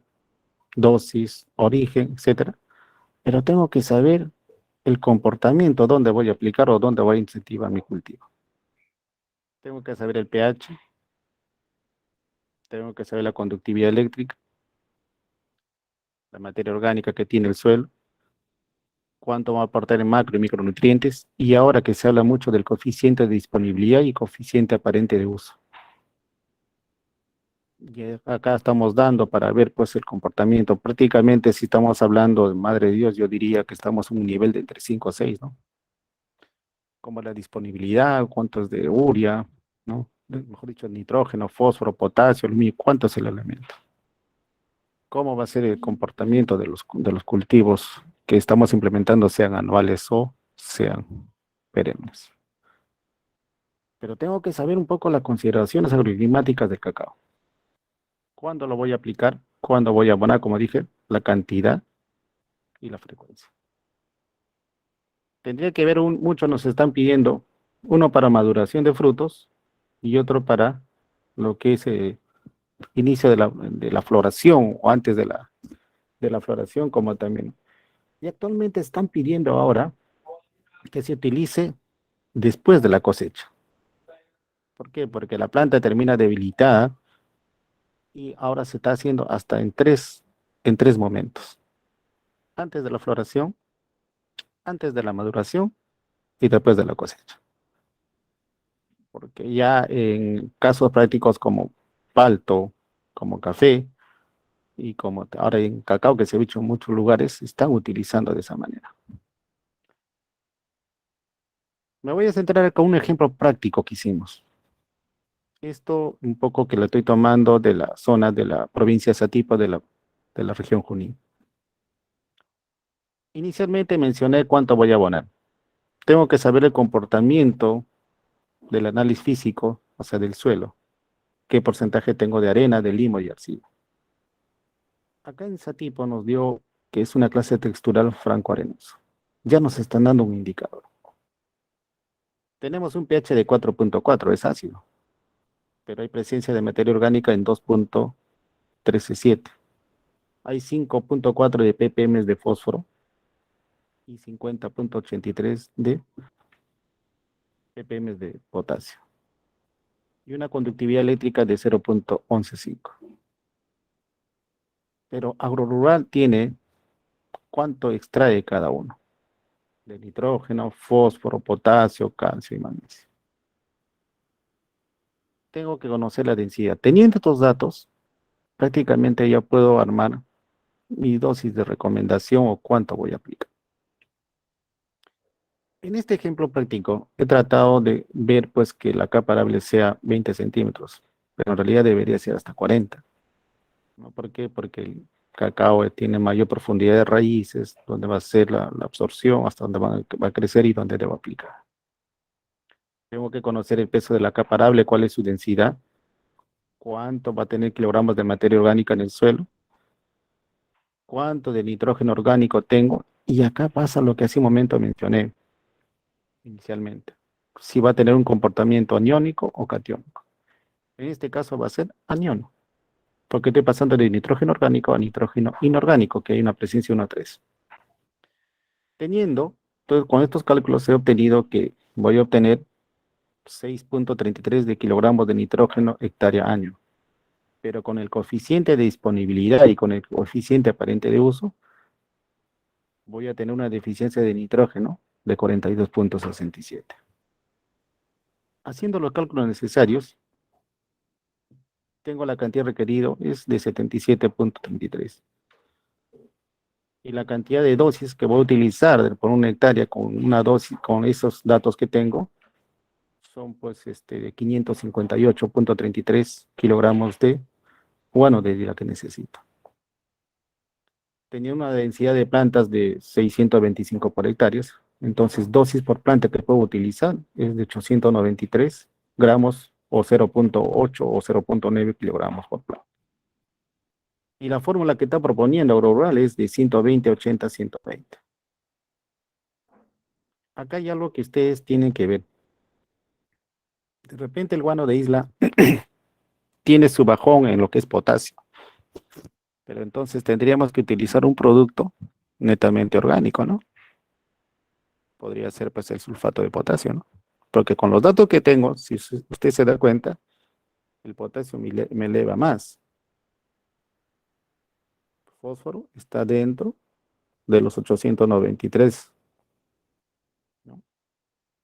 dosis, origen, etcétera. Pero tengo que saber el comportamiento, dónde voy a aplicar o dónde voy a incentivar mi cultivo. Tengo que saber el pH, tengo que saber la conductividad eléctrica, la materia orgánica que tiene el suelo, cuánto va a aportar en macro y micronutrientes, y ahora que se habla mucho del coeficiente de disponibilidad y coeficiente aparente de uso. Y acá estamos dando para ver pues el comportamiento. Prácticamente si estamos hablando de madre de Dios, yo diría que estamos en un nivel de entre 5 o 6, ¿no? Como la disponibilidad, cuánto es de urea, ¿no? Mejor dicho, nitrógeno, fósforo, potasio, aluminio, cuánto es el elemento. Cómo va a ser el comportamiento de los cultivos que estamos implementando, sean anuales o sean perennes. Pero tengo que saber un poco las consideraciones agroclimáticas del cacao. ¿Cuándo lo voy a aplicar? ¿Cuándo voy a abonar? Como dije, la cantidad y la frecuencia. Tendría que ver, muchos nos están pidiendo, uno para maduración de frutos y otro para lo que es inicio de la floración o antes de la floración, como también. Y actualmente están pidiendo ahora que se utilice después de la cosecha. ¿Por qué? Porque la planta termina debilitada y ahora se está haciendo hasta en tres momentos. Antes de la floración, antes de la maduración y después de la cosecha. Porque ya en casos prácticos como palto, como café y como ahora en cacao, que se ha dicho en muchos lugares, se están utilizando de esa manera. Me voy a centrar con un ejemplo práctico que hicimos. Esto un poco que lo estoy tomando de la zona de la provincia de Satipo de la región Junín. Inicialmente mencioné cuánto voy a abonar. Tengo que saber el comportamiento del análisis físico, o sea, del suelo. Qué porcentaje tengo de arena, de limo y arcilla. Acá en Satipo nos dio que es una clase textural franco-arenoso. Ya nos están dando un indicador. Tenemos un pH de 4.4, es ácido, pero hay presencia de materia orgánica en 2.137. Hay 5.4 de ppm de fósforo y 50.83 de ppm de potasio. Y una conductividad eléctrica de 0.115. Pero Agrorural tiene cuánto extrae cada uno de nitrógeno, fósforo, potasio, calcio y magnesio. Tengo que conocer la densidad. Teniendo estos datos, prácticamente ya puedo armar mi dosis de recomendación o cuánto voy a aplicar. En este ejemplo práctico, he tratado de ver pues que la capa arable sea 20 centímetros, pero en realidad debería ser hasta 40. ¿No? ¿Por qué? Porque el cacao tiene mayor profundidad de raíces, donde va a ser la absorción, hasta donde va a crecer y donde debo aplicar. Tengo que conocer el peso de la capa arable, cuál es su densidad, cuánto va a tener kilogramos de materia orgánica en el suelo, cuánto de nitrógeno orgánico tengo, y acá pasa lo que hace un momento mencioné inicialmente, si va a tener un comportamiento aniónico o catiónico. En este caso va a ser aniónico, porque estoy pasando de nitrógeno orgánico a nitrógeno inorgánico, que hay una presencia 1,3. Entonces con estos cálculos he obtenido que voy a obtener 6.33 de kilogramos de nitrógeno hectárea año, pero con el coeficiente de disponibilidad y con el coeficiente aparente de uso, voy a tener una deficiencia de nitrógeno de 42.67. Haciendo los cálculos necesarios, tengo la cantidad requerida es de 77.33. Y la cantidad de dosis que voy a utilizar por una hectárea con una dosis, con esos datos que tengo, son pues de 558.33 kilogramos de guano de isla que necesito. Tenía una densidad de plantas de 625 por hectáreas, entonces dosis por planta que puedo utilizar es de 893 gramos o 0.8 o 0.9 kilogramos por planta. Y la fórmula que está proponiendo Agrorural es de 120, 80, 120. Acá hay algo que ustedes tienen que ver. De repente el guano de isla tiene su bajón en lo que es potasio, pero entonces tendríamos que utilizar un producto netamente orgánico, ¿no? Podría ser pues el sulfato de potasio, ¿no? Porque con los datos que tengo, si usted se da cuenta, el potasio me eleva más. El fósforo está dentro de los 893, ¿no?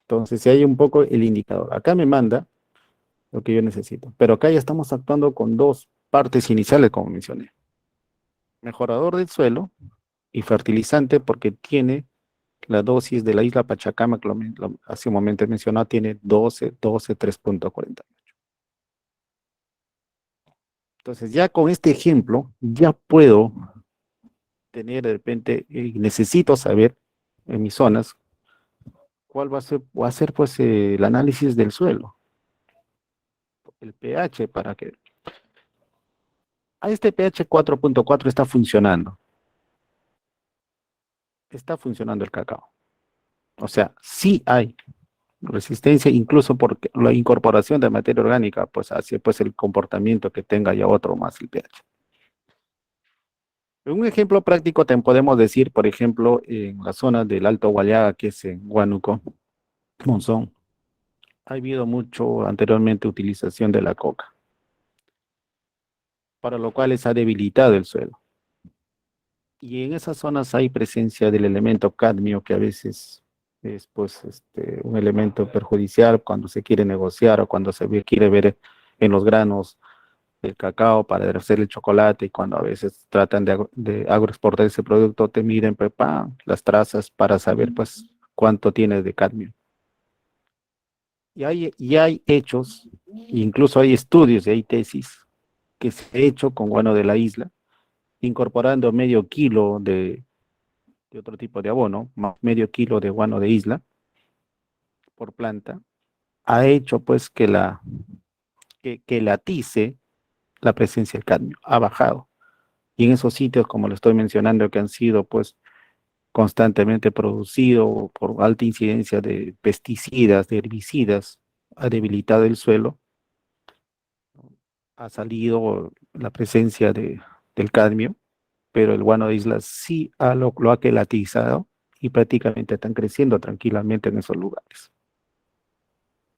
Entonces, si hay un poco el indicador. Acá me manda lo que yo necesito. Pero acá ya estamos actuando con dos partes iniciales, como mencioné. Mejorador del suelo y fertilizante porque tiene la dosis de la isla Pachacama, que hace un momento he mencionado, tiene 12, 12, 3.48. Entonces, ya con este ejemplo, ya puedo tener de repente, necesito saber en mis zonas cuál va a ser pues el análisis del suelo, el pH, para que a este pH 4.4 está funcionando el cacao. O sea, sí hay resistencia, incluso por la incorporación de materia orgánica, pues hace pues el comportamiento que tenga ya otro más el pH. Un ejemplo práctico te podemos decir, por ejemplo, en la zona del Alto Guayaga, que es en Huánuco, Monzón, ha habido mucho anteriormente utilización de la coca, para lo cual se ha debilitado el suelo. Y en esas zonas hay presencia del elemento cadmio, que a veces es pues un elemento perjudicial cuando se quiere negociar o cuando quiere ver en los granos el cacao para hacer el chocolate, y cuando a veces tratan de agroexportar ese producto, te miden pues, las trazas para saber pues cuánto tiene de cadmio. Y hay hechos, incluso hay estudios y hay tesis que se ha hecho con guano de la isla, incorporando medio kilo de otro tipo de abono, más medio kilo de guano de isla por planta, ha hecho pues que latice la presencia del cadmio, ha bajado. Y en esos sitios, como le estoy mencionando, que han sido pues constantemente producidos por alta incidencia de pesticidas, de herbicidas, ha debilitado el suelo, ha salido la presencia del cadmio, pero el guano de isla sí lo ha quelatizado y prácticamente están creciendo tranquilamente en esos lugares.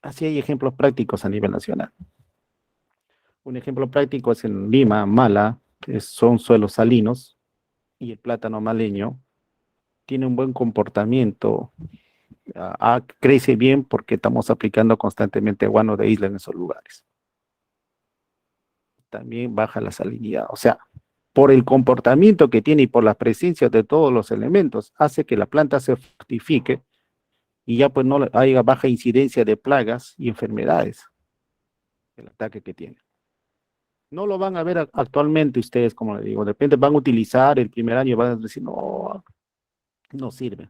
Así hay ejemplos prácticos a nivel nacional. Un ejemplo práctico es en Lima, Mala, que son suelos salinos, y el plátano maleño tiene un buen comportamiento, crece bien porque estamos aplicando constantemente guano de isla en esos lugares. También baja la salinidad, o sea, por el comportamiento que tiene y por la presencia de todos los elementos, hace que la planta se fortifique y ya pues no haya baja incidencia de plagas y enfermedades, el ataque que tiene. No lo van a ver actualmente ustedes, como le digo, de repente van a utilizar el primer año y van a decir, no, no sirve.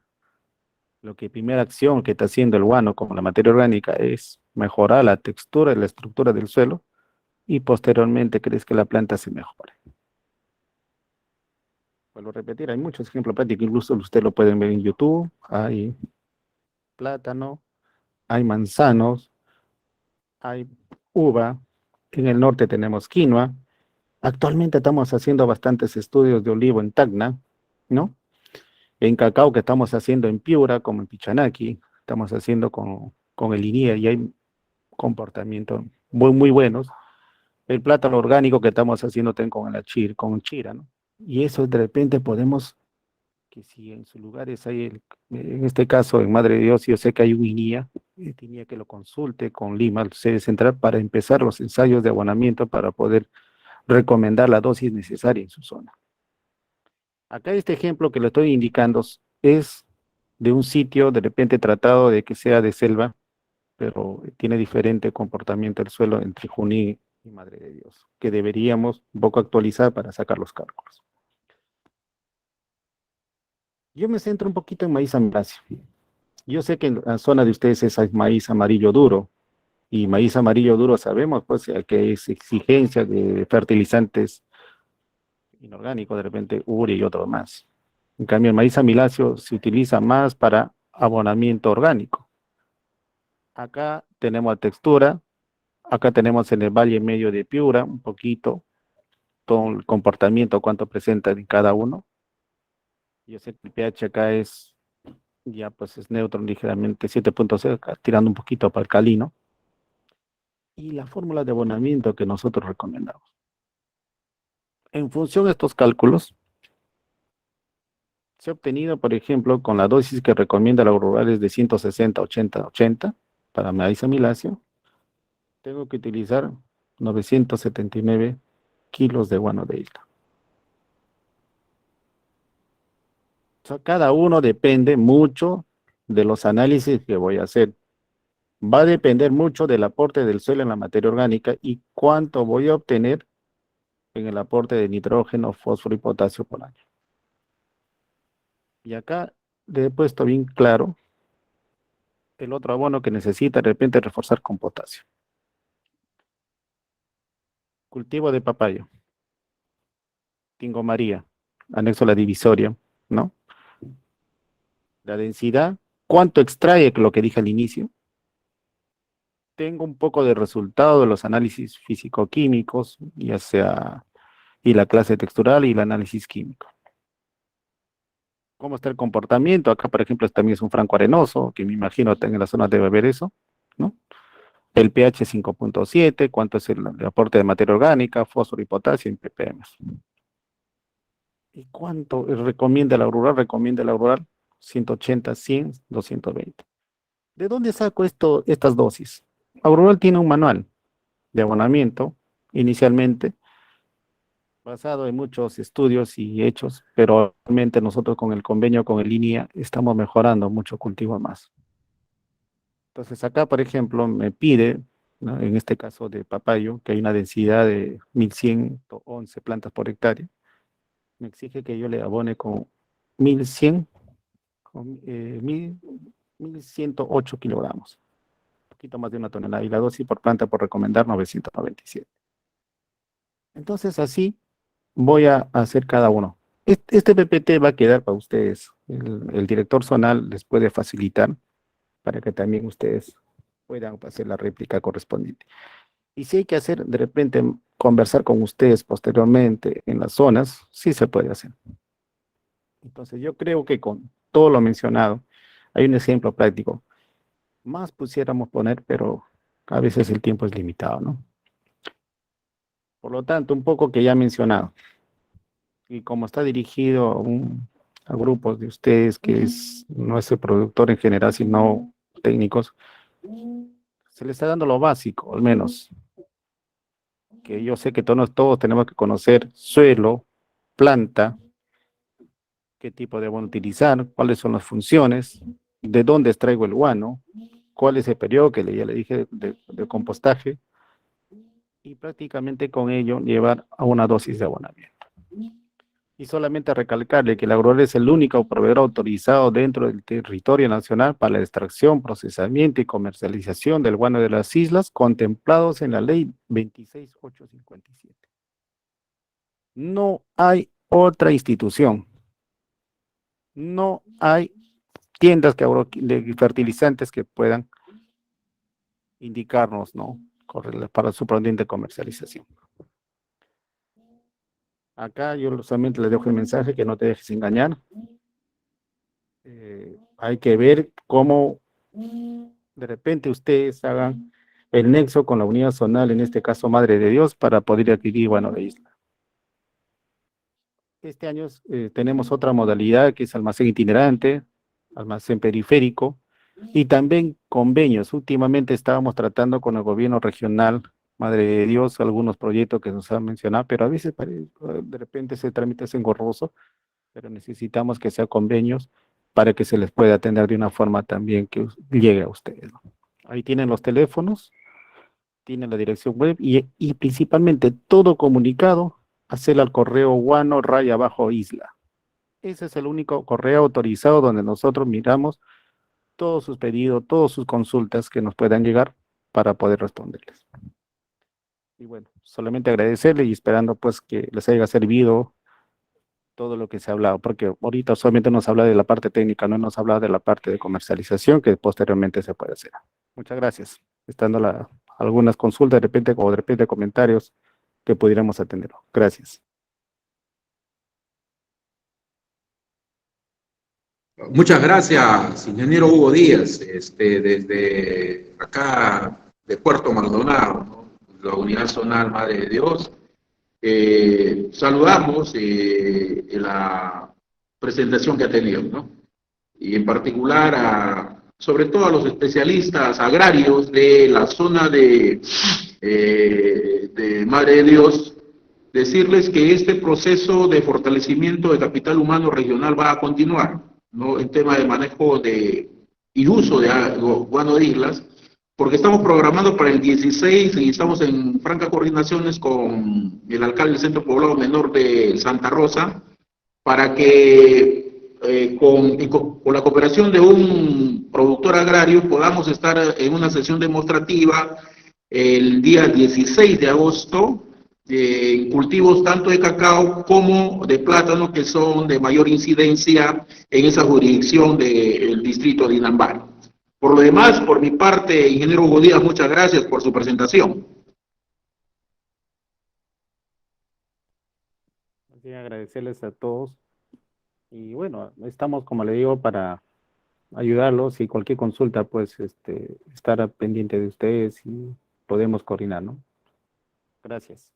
Lo que primera acción que está haciendo el guano como la materia orgánica es mejorar la textura y la estructura del suelo, y posteriormente crees que la planta se mejore. Vuelvo a repetir, hay muchos ejemplos prácticos, incluso ustedes lo pueden ver en YouTube, hay plátano, hay manzanos, hay uva, en el norte tenemos quinoa. Actualmente estamos haciendo bastantes estudios de olivo en Tacna, ¿no? En cacao que estamos haciendo en Piura, como en Pichanaki, estamos haciendo con el INIA, y hay comportamientos muy, muy buenos. El plátano orgánico que estamos haciendo con Chira, ¿no? Y eso de repente podemos, que si en sus lugares hay, en este caso en Madre de Dios, yo sé que hay un INIA, tenía que lo consulte con Lima, sede central, para empezar los ensayos de abonamiento para poder recomendar la dosis necesaria en su zona. Acá este ejemplo que le estoy indicando es de un sitio de repente tratado de que sea de selva, pero tiene diferente comportamiento el suelo entre Junín y madre de Dios, que deberíamos un poco actualizar para sacar los cálculos. Yo me centro un poquito en maíz amiláceo. Yo sé que en la zona de ustedes es maíz amarillo duro, y maíz amarillo duro sabemos pues que es exigencia de fertilizantes inorgánicos, de repente urea y otro más. En cambio, el maíz amiláceo se utiliza más para abonamiento orgánico. Acá tenemos la textura, acá tenemos en el valle medio de Piura, un poquito, todo el comportamiento, cuánto presenta en cada uno. Yo sé que el pH acá es, ya pues es neutro ligeramente, 7.0, tirando un poquito para alcalino. Y la fórmula de abonamiento que nosotros recomendamos. En función de estos cálculos, se ha obtenido, por ejemplo, con la dosis que recomienda la Rurales de 160, 80, 80 para maíz amiláceo, tengo que utilizar 979 kilos de guano de isla. O sea, cada uno depende mucho de los análisis que voy a hacer. Va a depender mucho del aporte del suelo en la materia orgánica y cuánto voy a obtener en el aporte de nitrógeno, fósforo y potasio por año. Y acá le he puesto bien claro el otro abono que necesita de repente reforzar con potasio. Cultivo de papayo. Tingo María, anexo a la divisoria, ¿no? La densidad, ¿cuánto extrae lo que dije al inicio? Tengo un poco de resultado de los análisis físico-químicos, ya sea, y la clase textural y el análisis químico. ¿Cómo está el comportamiento? Acá, por ejemplo, también es un franco arenoso, que me imagino que en la zona debe haber eso, ¿no? El pH 5.7, ¿cuánto es el aporte de materia orgánica, fósforo y potasio en ppm? ¿Y cuánto recomienda la rural? Recomienda la rural 180, 100, 220. ¿De dónde saco estas dosis? Aurora tiene un manual de abonamiento inicialmente basado en muchos estudios y hechos, pero realmente nosotros con el convenio con el línea estamos mejorando mucho cultivo más. Entonces acá, por ejemplo, me pide, ¿no? En este caso de papayo, que hay una densidad de 1111 plantas por hectárea, me exige que yo le abone con 1100, con 1108 kilogramos, un poquito más de una tonelada, y la dosis por planta por recomendar 997. Entonces así voy a hacer cada uno. Este PPT va a quedar para ustedes. El director zonal les puede facilitar para que también ustedes puedan hacer la réplica correspondiente. Y si hay que hacer, de repente, conversar con ustedes posteriormente en las zonas, sí se puede hacer. Entonces yo creo que con todo lo mencionado, hay un ejemplo práctico. Más pusiéramos poner, pero a veces el tiempo es limitado, ¿no? Por lo tanto, un poco que ya he mencionado, y como está dirigido a grupos de ustedes, que no es el productor en general, sino técnicos, se les está dando lo básico, al menos, que yo sé que todos tenemos que conocer suelo, planta, qué tipo de abono utilizar, cuáles son las funciones, de dónde extraigo el guano, cuál es el periodo que ya le dije de compostaje, y prácticamente con ello llevar a una dosis de abonamiento. Y solamente recalcarle que la Agrover es el único proveedor autorizado dentro del territorio nacional para la extracción, procesamiento y comercialización del guano de las islas contemplados en la ley 26857. No hay otra institución, no hay tiendas de fertilizantes que puedan indicarnos, ¿no? Para su correspondiente comercialización. Acá yo solamente le dejo el mensaje que no te dejes engañar. Hay que ver cómo de repente ustedes hagan el nexo con la unidad zonal, en este caso Madre de Dios, para poder adquirir guano de isla. Este año tenemos otra modalidad que es almacén itinerante, almacén periférico y también convenios. Últimamente estábamos tratando con el gobierno regional, Madre de Dios, algunos proyectos que nos han mencionado, pero a veces de repente ese trámite es engorroso, pero necesitamos que sea convenios para que se les pueda atender de una forma también que llegue a ustedes, ¿no? Ahí tienen los teléfonos, tiene la dirección web y principalmente todo comunicado, hacerlo al correo guano_isla. Ese es el único correo autorizado donde nosotros miramos todos sus pedidos, todas sus consultas que nos puedan llegar para poder responderles. Y bueno, solamente agradecerle y esperando pues que les haya servido todo lo que se ha hablado, porque ahorita solamente nos habla de la parte técnica, no nos habla de la parte de comercialización que posteriormente se puede hacer. Muchas gracias. Estando algunas consultas de repente comentarios que pudiéramos atender. Gracias. Muchas gracias, ingeniero Hugo Díaz, desde acá de Puerto Maldonado, ¿no? La Unidad Zonal Madre de Dios. Saludamos la presentación que ha tenido, ¿no? Y en particular, sobre todo a los especialistas agrarios de la zona de Madre de Dios, decirles que este proceso de fortalecimiento de capital humano regional va a continuar, ¿no? En tema de manejo y uso de guano de islas, porque estamos programando para el 16 y estamos en francas coordinaciones con el alcalde del Centro Poblado Menor de Santa Rosa, para que con la cooperación de un productor agrario podamos estar en una sesión demostrativa el día 16 de agosto, en cultivos tanto de cacao como de plátano, que son de mayor incidencia en esa jurisdicción del distrito de Inambari. Por lo demás, por mi parte, ingeniero Hugo Díaz, muchas gracias por su presentación. Agradecerles a todos. Y bueno, estamos, como le digo, para ayudarlos y cualquier consulta, pues, estar pendiente de ustedes y podemos coordinar, ¿no? Gracias.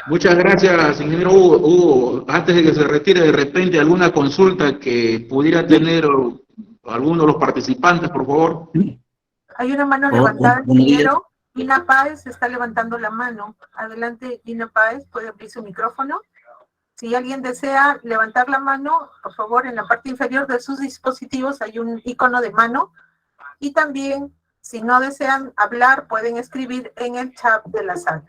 Muchas gracias, ingeniero Hugo. Antes de que se retire, de repente, alguna consulta que pudiera tener alguno de los participantes, por favor. Hay una mano levantada, ingeniero. Gina Páez está levantando la mano. Adelante, Gina Páez, puede abrir su micrófono. Si alguien desea levantar la mano, por favor, en la parte inferior de sus dispositivos hay un icono de mano. Y también, si no desean hablar, pueden escribir en el chat de la sala.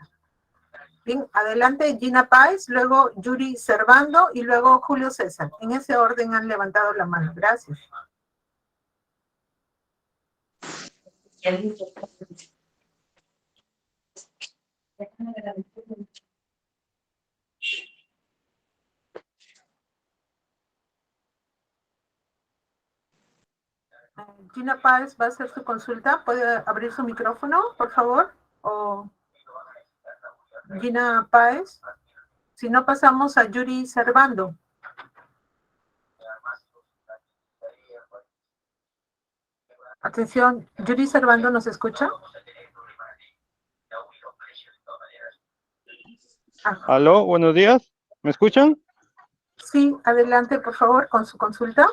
Bien, adelante Gina Páez, luego Yuri Servando y luego Julio César. En ese orden han levantado la mano. Gracias. Gina Páez va a hacer su consulta. ¿Puede abrir su micrófono, por favor? O Gina Páez. Si no, pasamos a Yuri Servando. Atención, Yuri Servando, ¿nos escucha? Aló, buenos días. ¿Me escuchan? Sí, adelante, por favor, con su consulta.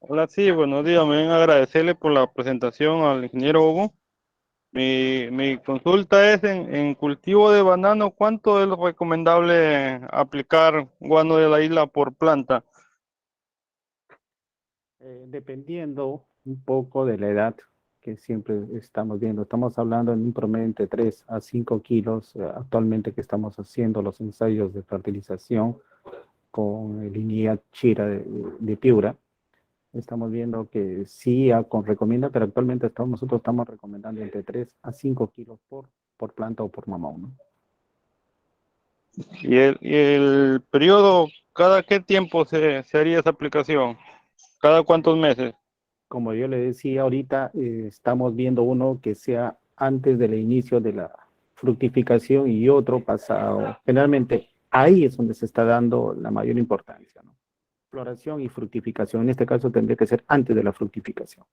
Hola, sí, buenos días. Me ven a agradecerle por la presentación al ingeniero Hugo. Mi consulta es en cultivo de banano, ¿cuánto es lo recomendable aplicar guano de la isla por planta? Dependiendo un poco de la edad que siempre estamos viendo, estamos hablando en un promedio entre 3 a 5 kilos, actualmente que estamos haciendo los ensayos de fertilización con el línea Chira de Piura. Estamos viendo que sí recomienda, pero actualmente nosotros estamos recomendando entre 3 a 5 kilos por planta o por mamón, ¿no? ¿Y el periodo, cada qué tiempo se haría esa aplicación? ¿Cada cuántos meses? Como yo le decía ahorita, estamos viendo uno que sea antes del inicio de la fructificación y otro pasado. Generalmente ahí es donde se está dando la mayor importancia, ¿no? Floración y fructificación. En este caso tendría que ser antes de la fructificación.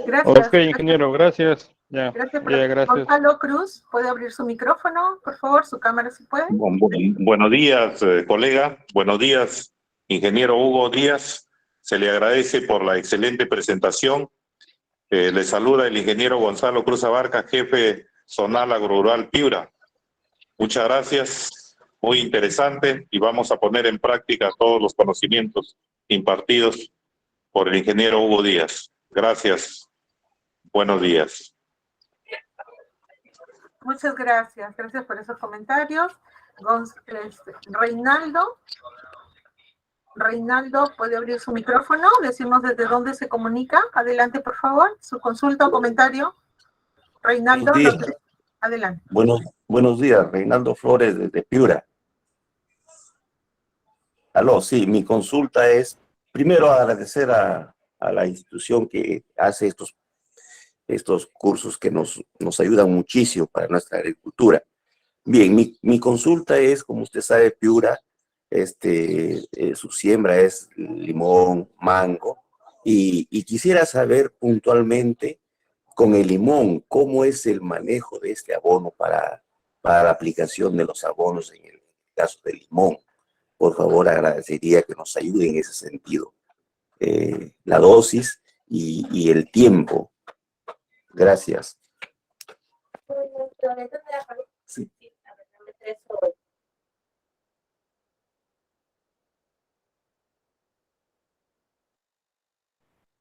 Gracias. Ok, ingeniero, gracias. Ya, Gracias, gracias. Gonzalo Cruz, ¿puede abrir su micrófono, por favor? Su cámara, si puede. Buenos días, colega. Buenos días, ingeniero Hugo Díaz. Se le agradece por la excelente presentación. Le saluda el ingeniero Gonzalo Cruz Abarca, jefe zonal agrorural Piura. Muchas gracias. Muy interesante y vamos a poner en práctica todos los conocimientos impartidos por el ingeniero Hugo Díaz. Gracias, Buenos días. Muchas gracias. Gracias por esos comentarios. Reinaldo. Reinaldo, ¿puede abrir su micrófono? Decimos desde dónde se comunica. Adelante, por favor. Su consulta o comentario. Reinaldo, adelante. Buenos días, Reinaldo Flores desde Piura. Aló, sí, mi consulta es, primero agradecer a la institución que hace estos cursos que nos ayudan muchísimo para nuestra agricultura. Bien, mi consulta es, como usted sabe, Piura, su siembra es limón, mango, y quisiera saber puntualmente con el limón, ¿cómo es el manejo de este abono para la aplicación de los abonos en el caso del limón? Por favor, agradecería que nos ayude en ese sentido. La dosis y el tiempo. Gracias. Sí.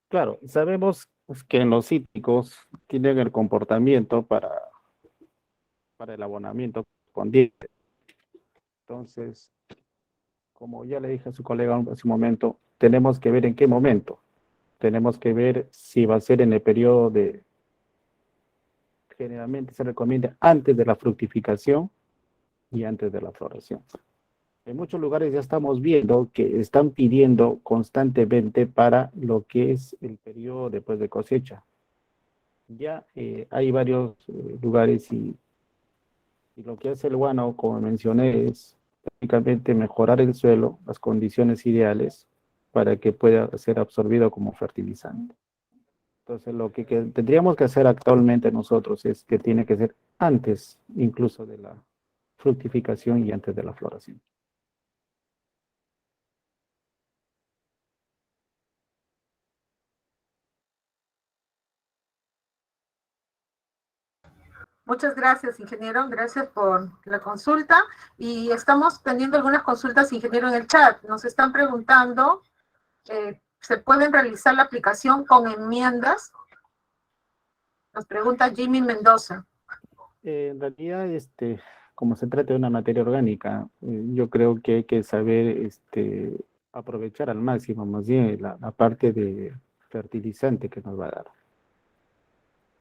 Claro, sabemos que en los cítricos tienen el comportamiento para el abonamiento con diésel. Entonces, como ya le dije a su colega hace un momento, tenemos que ver en qué momento. Tenemos que ver si va a ser en el periodo de, generalmente se recomienda antes de la fructificación y antes de la floración. En muchos lugares ya estamos viendo que están pidiendo constantemente para lo que es el periodo después de cosecha. Ya hay varios lugares y lo que hace el guano, como mencioné, es prácticamente mejorar el suelo, las condiciones ideales para que pueda ser absorbido como fertilizante. Entonces, lo que tendríamos que hacer actualmente nosotros es que tiene que ser antes incluso de la fructificación y antes de la floración. Muchas gracias, ingeniero. Gracias por la consulta. Y estamos teniendo algunas consultas, ingeniero, en el chat. Nos están preguntando, ¿se pueden realizar la aplicación con enmiendas? Nos pregunta Jimmy Mendoza. En realidad, como se trata de una materia orgánica, yo creo que hay que saber aprovechar al máximo más bien la parte de fertilizante que nos va a dar.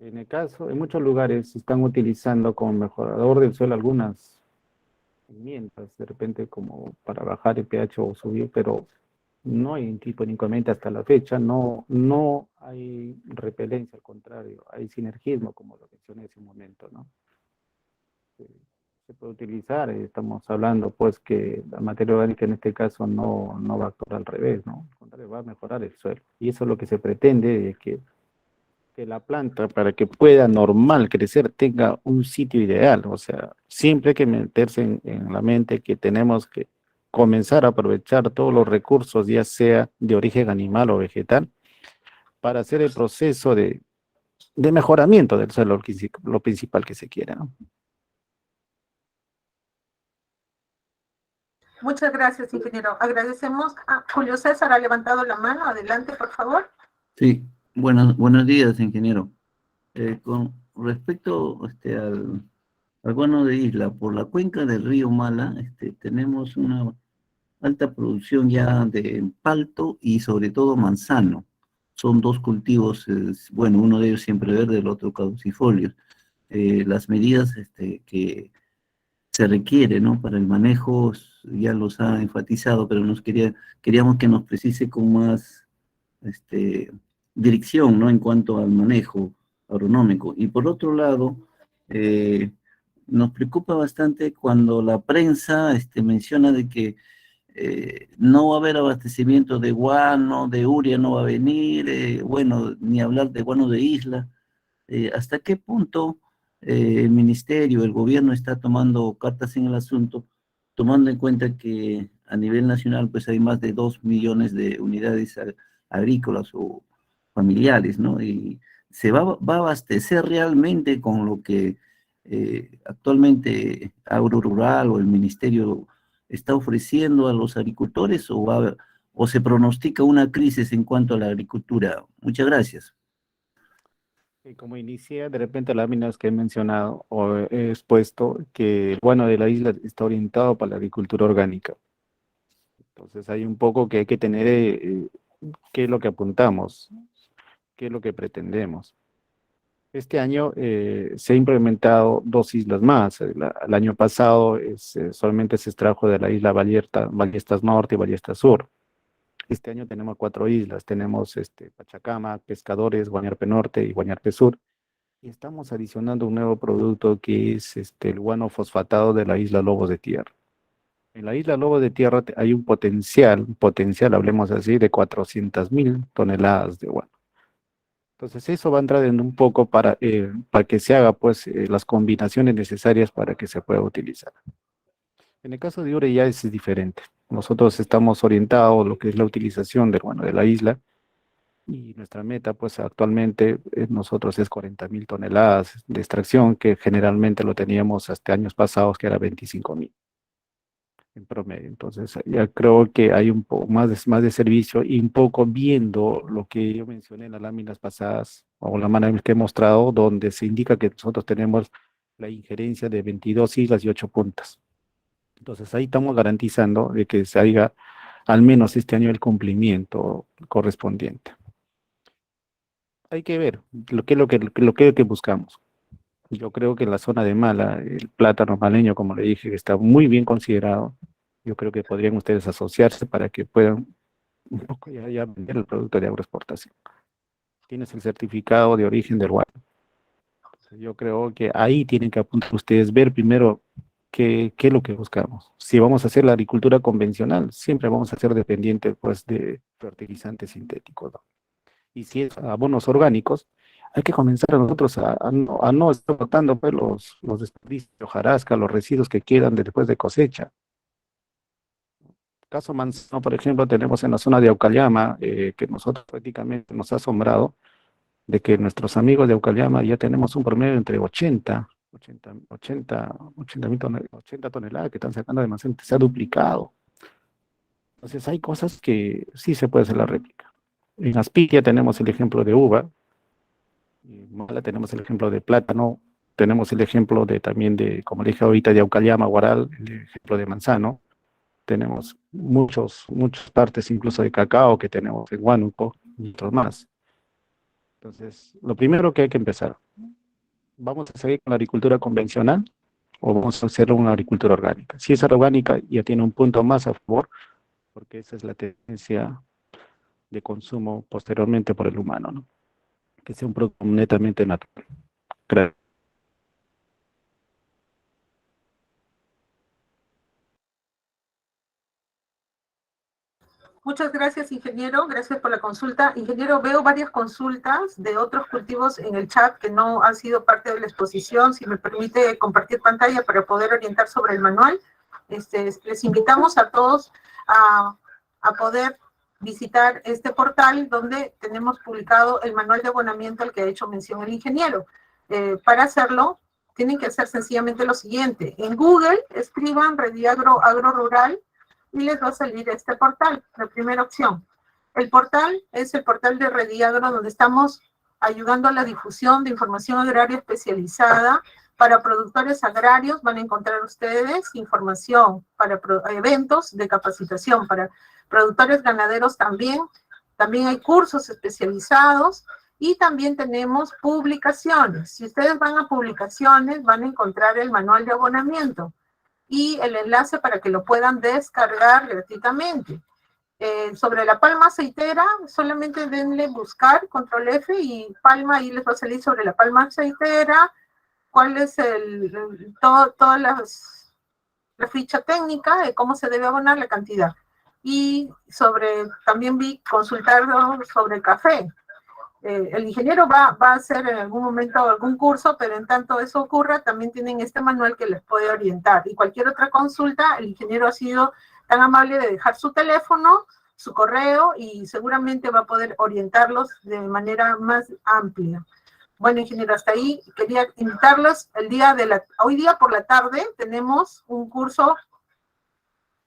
En el caso, en muchos lugares se están utilizando como mejorador del suelo algunas enmiendas, de repente como para bajar el pH o subir, pero no hay ningún tipo de inconveniente hasta la fecha, no hay repelencia, al contrario, hay sinergismo, como lo mencioné hace un momento, ¿no? Se puede utilizar, estamos hablando pues que la materia orgánica en este caso no va a actuar al revés, ¿no? Al contrario, va a mejorar el suelo. Y eso es lo que se pretende, de que la planta, para que pueda normal crecer, tenga un sitio ideal. O sea, siempre hay que meterse en la mente que tenemos que comenzar a aprovechar todos los recursos, ya sea de origen animal o vegetal, para hacer el proceso de mejoramiento del suelo, lo principal que se quiera, ¿no? Muchas gracias, ingeniero. Agradecemos a Julio César, ha levantado la mano. Adelante, por favor. Sí, buenos días, ingeniero. Con respecto al guano de Isla, por la cuenca del río Mala, tenemos una alta producción ya de palto y sobre todo manzano. Son dos cultivos, bueno, uno de ellos siempre verde, el otro caducifolios. Las medidas que se requiere, ¿no? Para el manejo, ya los ha enfatizado, pero queríamos que nos precise con más dirección, ¿no? En cuanto al manejo agronómico. Y por otro lado, nos preocupa bastante cuando la prensa menciona de que no va a haber abastecimiento de guano, de urea no va a venir, bueno, ni hablar de guano de isla. ¿Hasta qué punto el ministerio, el gobierno está tomando cartas en el asunto, tomando en cuenta que a nivel nacional pues hay más de 2 millones de unidades agrícolas o familiares, ¿no? Y se va a abastecer realmente con lo que actualmente Agro Rural o el ministerio está ofreciendo a los agricultores o se pronostica una crisis en cuanto a la agricultura? Muchas gracias. Y como inicié, de repente láminas que he mencionado o he expuesto que el guano de la isla está orientado para la agricultura orgánica. Entonces hay un poco que hay que tener qué es lo que apuntamos, qué es lo que pretendemos. Este año se ha implementado 2 islas más. El año pasado solamente se extrajo de la isla Ballestas Norte y Ballestas Sur. Este año tenemos 4 islas. Tenemos Pachacama, Pescadores, Guañarpe Norte y Guañarpe Sur. Y estamos adicionando un nuevo producto que es el guano fosfatado de la isla Lobos de Tierra. En la isla Lobos de Tierra hay un potencial, hablemos así, de 400.000 toneladas de guano. Entonces eso va a entrar en un poco para que se haga pues las combinaciones necesarias para que se pueda utilizar. En el caso de Ure ya es diferente. Nosotros estamos orientados a lo que es la utilización del guano de la isla y nuestra meta pues actualmente nosotros es 40.000 toneladas de extracción, que generalmente lo teníamos hasta años pasados que era 25.000 en promedio. Entonces ya creo que hay un poco más de servicio y un poco viendo lo que yo mencioné en las láminas pasadas o la manera que he mostrado, donde se indica que nosotros tenemos la injerencia de 22 islas y 8 puntas. Entonces ahí estamos garantizando de que se haga al menos este año el cumplimiento correspondiente. Hay que ver lo que buscamos. Yo creo que en la zona de Mala, el plátano maleño, como le dije, está muy bien considerado. Yo creo que podrían ustedes asociarse para que puedan un poco ya vender el producto de agroexportación. Tienes el certificado de origen del guano. Yo creo que ahí tienen que apuntar ustedes, ver primero qué es lo que buscamos. Si vamos a hacer la agricultura convencional, siempre vamos a ser dependientes pues, de fertilizantes sintéticos, ¿no? Y si es abonos orgánicos, hay que comenzar a nosotros a no estar botando pues, los desperdicios de hojarasca, los residuos que quedan después de cosecha. Caso Manzano, por ejemplo, tenemos en la zona de Aucayama, que nosotros prácticamente nos ha asombrado, de que nuestros amigos de Aucayama ya tenemos un promedio entre 80 toneladas que están sacando de Manzano, se ha duplicado. Entonces hay cosas que sí se puede hacer la réplica. En Aspitia tenemos el ejemplo de uva, en Mala tenemos el ejemplo de plátano, tenemos el ejemplo también de, como le dije ahorita, de Aucayama, Guaral, el ejemplo de manzano. Tenemos muchas partes incluso de cacao que tenemos en Huánuco y otros más. Entonces, lo primero que hay que empezar, ¿vamos a seguir con la agricultura convencional o vamos a hacer una agricultura orgánica? Si es orgánica, ya tiene un punto más a favor, porque esa es la tendencia de consumo posteriormente por el humano, ¿no? Que sea un producto netamente natural. Gracias. Muchas gracias, ingeniero. Gracias por la consulta. Ingeniero, veo varias consultas de otros cultivos en el chat que no han sido parte de la exposición. Si me permite compartir pantalla para poder orientar sobre el manual. Les invitamos a todos a poder visitar este portal donde tenemos publicado el manual de abonamiento al que ha hecho mención el ingeniero. Para hacerlo, tienen que hacer sencillamente lo siguiente. En Google, escriban Rediagro Agro Rural y les va a salir este portal, la primera opción. El portal es el portal de Rediagro, donde estamos ayudando a la difusión de información agraria especializada para productores agrarios. Van a encontrar ustedes información para eventos de capacitación, para productores ganaderos también. También hay cursos especializados y también tenemos publicaciones. Si ustedes van a publicaciones, van a encontrar el manual de abonamiento y el enlace para que lo puedan descargar gratuitamente. Sobre la palma aceitera, solamente denle buscar, control F, y palma, ahí les va a salir sobre la palma aceitera, cuál es toda la ficha técnica de cómo se debe abonar la cantidad. Y también vi consultar sobre café. El ingeniero va a hacer en algún momento algún curso, pero en tanto eso ocurra, también tienen este manual que les puede orientar. Y cualquier otra consulta, el ingeniero ha sido tan amable de dejar su teléfono, su correo, y seguramente va a poder orientarlos de manera más amplia. Bueno, ingeniero, hasta ahí quería invitarlos. Hoy día por la tarde tenemos un curso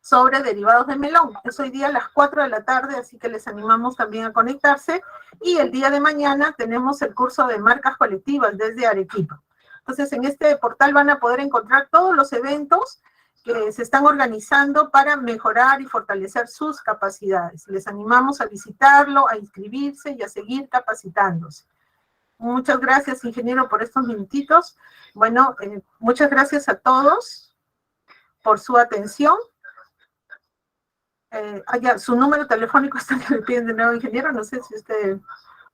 sobre derivados de melón. Es hoy día a las 4 de la tarde, así que les animamos también a conectarse. Y el día de mañana tenemos el curso de marcas colectivas desde Arequipa. Entonces, en este portal van a poder encontrar todos los eventos que se están organizando para mejorar y fortalecer sus capacidades. Les animamos a visitarlo, a inscribirse y a seguir capacitándose. Muchas gracias, ingeniero, por estos minutitos. Bueno, muchas gracias a todos por su atención. Ya, su número telefónico está que le piden de nuevo, ingeniero. No sé si usted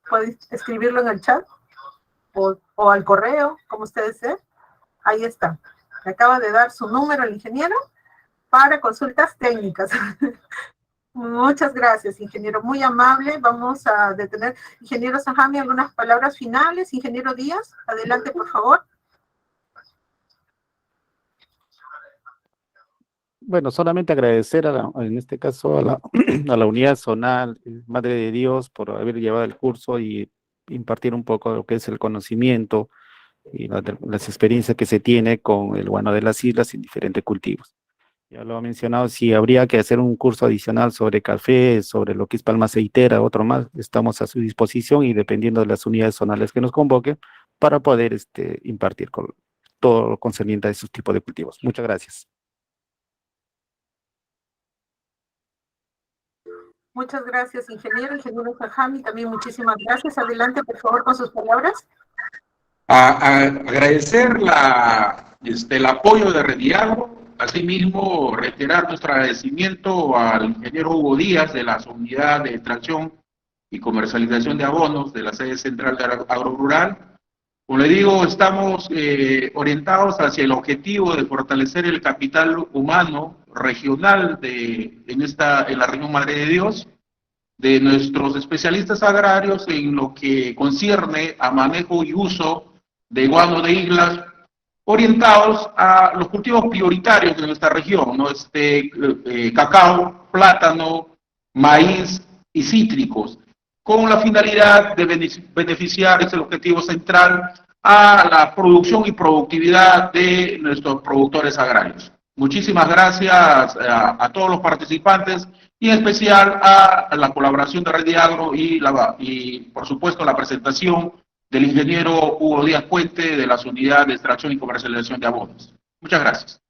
puede escribirlo en el chat o al correo, como usted desee. Ahí está. Me acaba de dar su número el ingeniero para consultas técnicas. Muchas gracias, ingeniero. Muy amable. Vamos a detener. Ingeniero Sajami, algunas palabras finales. Ingeniero Díaz, adelante, por favor. Bueno, solamente agradecer en este caso a la unidad zonal Madre de Dios por haber llevado el curso y impartir un poco de lo que es el conocimiento y las experiencias que se tiene con el guano de las islas en diferentes cultivos. Ya lo ha mencionado, si habría que hacer un curso adicional sobre café, sobre lo que es palma aceitera, otro más, estamos a su disposición y dependiendo de las unidades zonales que nos convoquen para poder impartir con todo lo concerniente a esos tipos de cultivos. Muchas gracias. Muchas gracias, ingeniero. Ingeniero Sajami, también muchísimas gracias. Adelante, por favor, con sus palabras. A agradecer el apoyo de Rediagro, asimismo reiterar nuestro agradecimiento al ingeniero Hugo Díaz de la Unidad de Extracción y Comercialización de Abonos de la sede central de Agrorural. Como le digo, estamos orientados hacia el objetivo de fortalecer el capital humano regional en la región Madre de Dios, de nuestros especialistas agrarios en lo que concierne a manejo y uso de guano de islas, orientados a los cultivos prioritarios de nuestra región, ¿no? Cacao, plátano, maíz y cítricos, con la finalidad de beneficiar, es el objetivo central, a la producción y productividad de nuestros productores agrarios. Muchísimas gracias a todos los participantes y en especial a la colaboración de Rediagro y por supuesto la presentación del ingeniero Hugo Díaz Puente de la Unidad de Extracción y Comercialización de Abonos. Muchas gracias.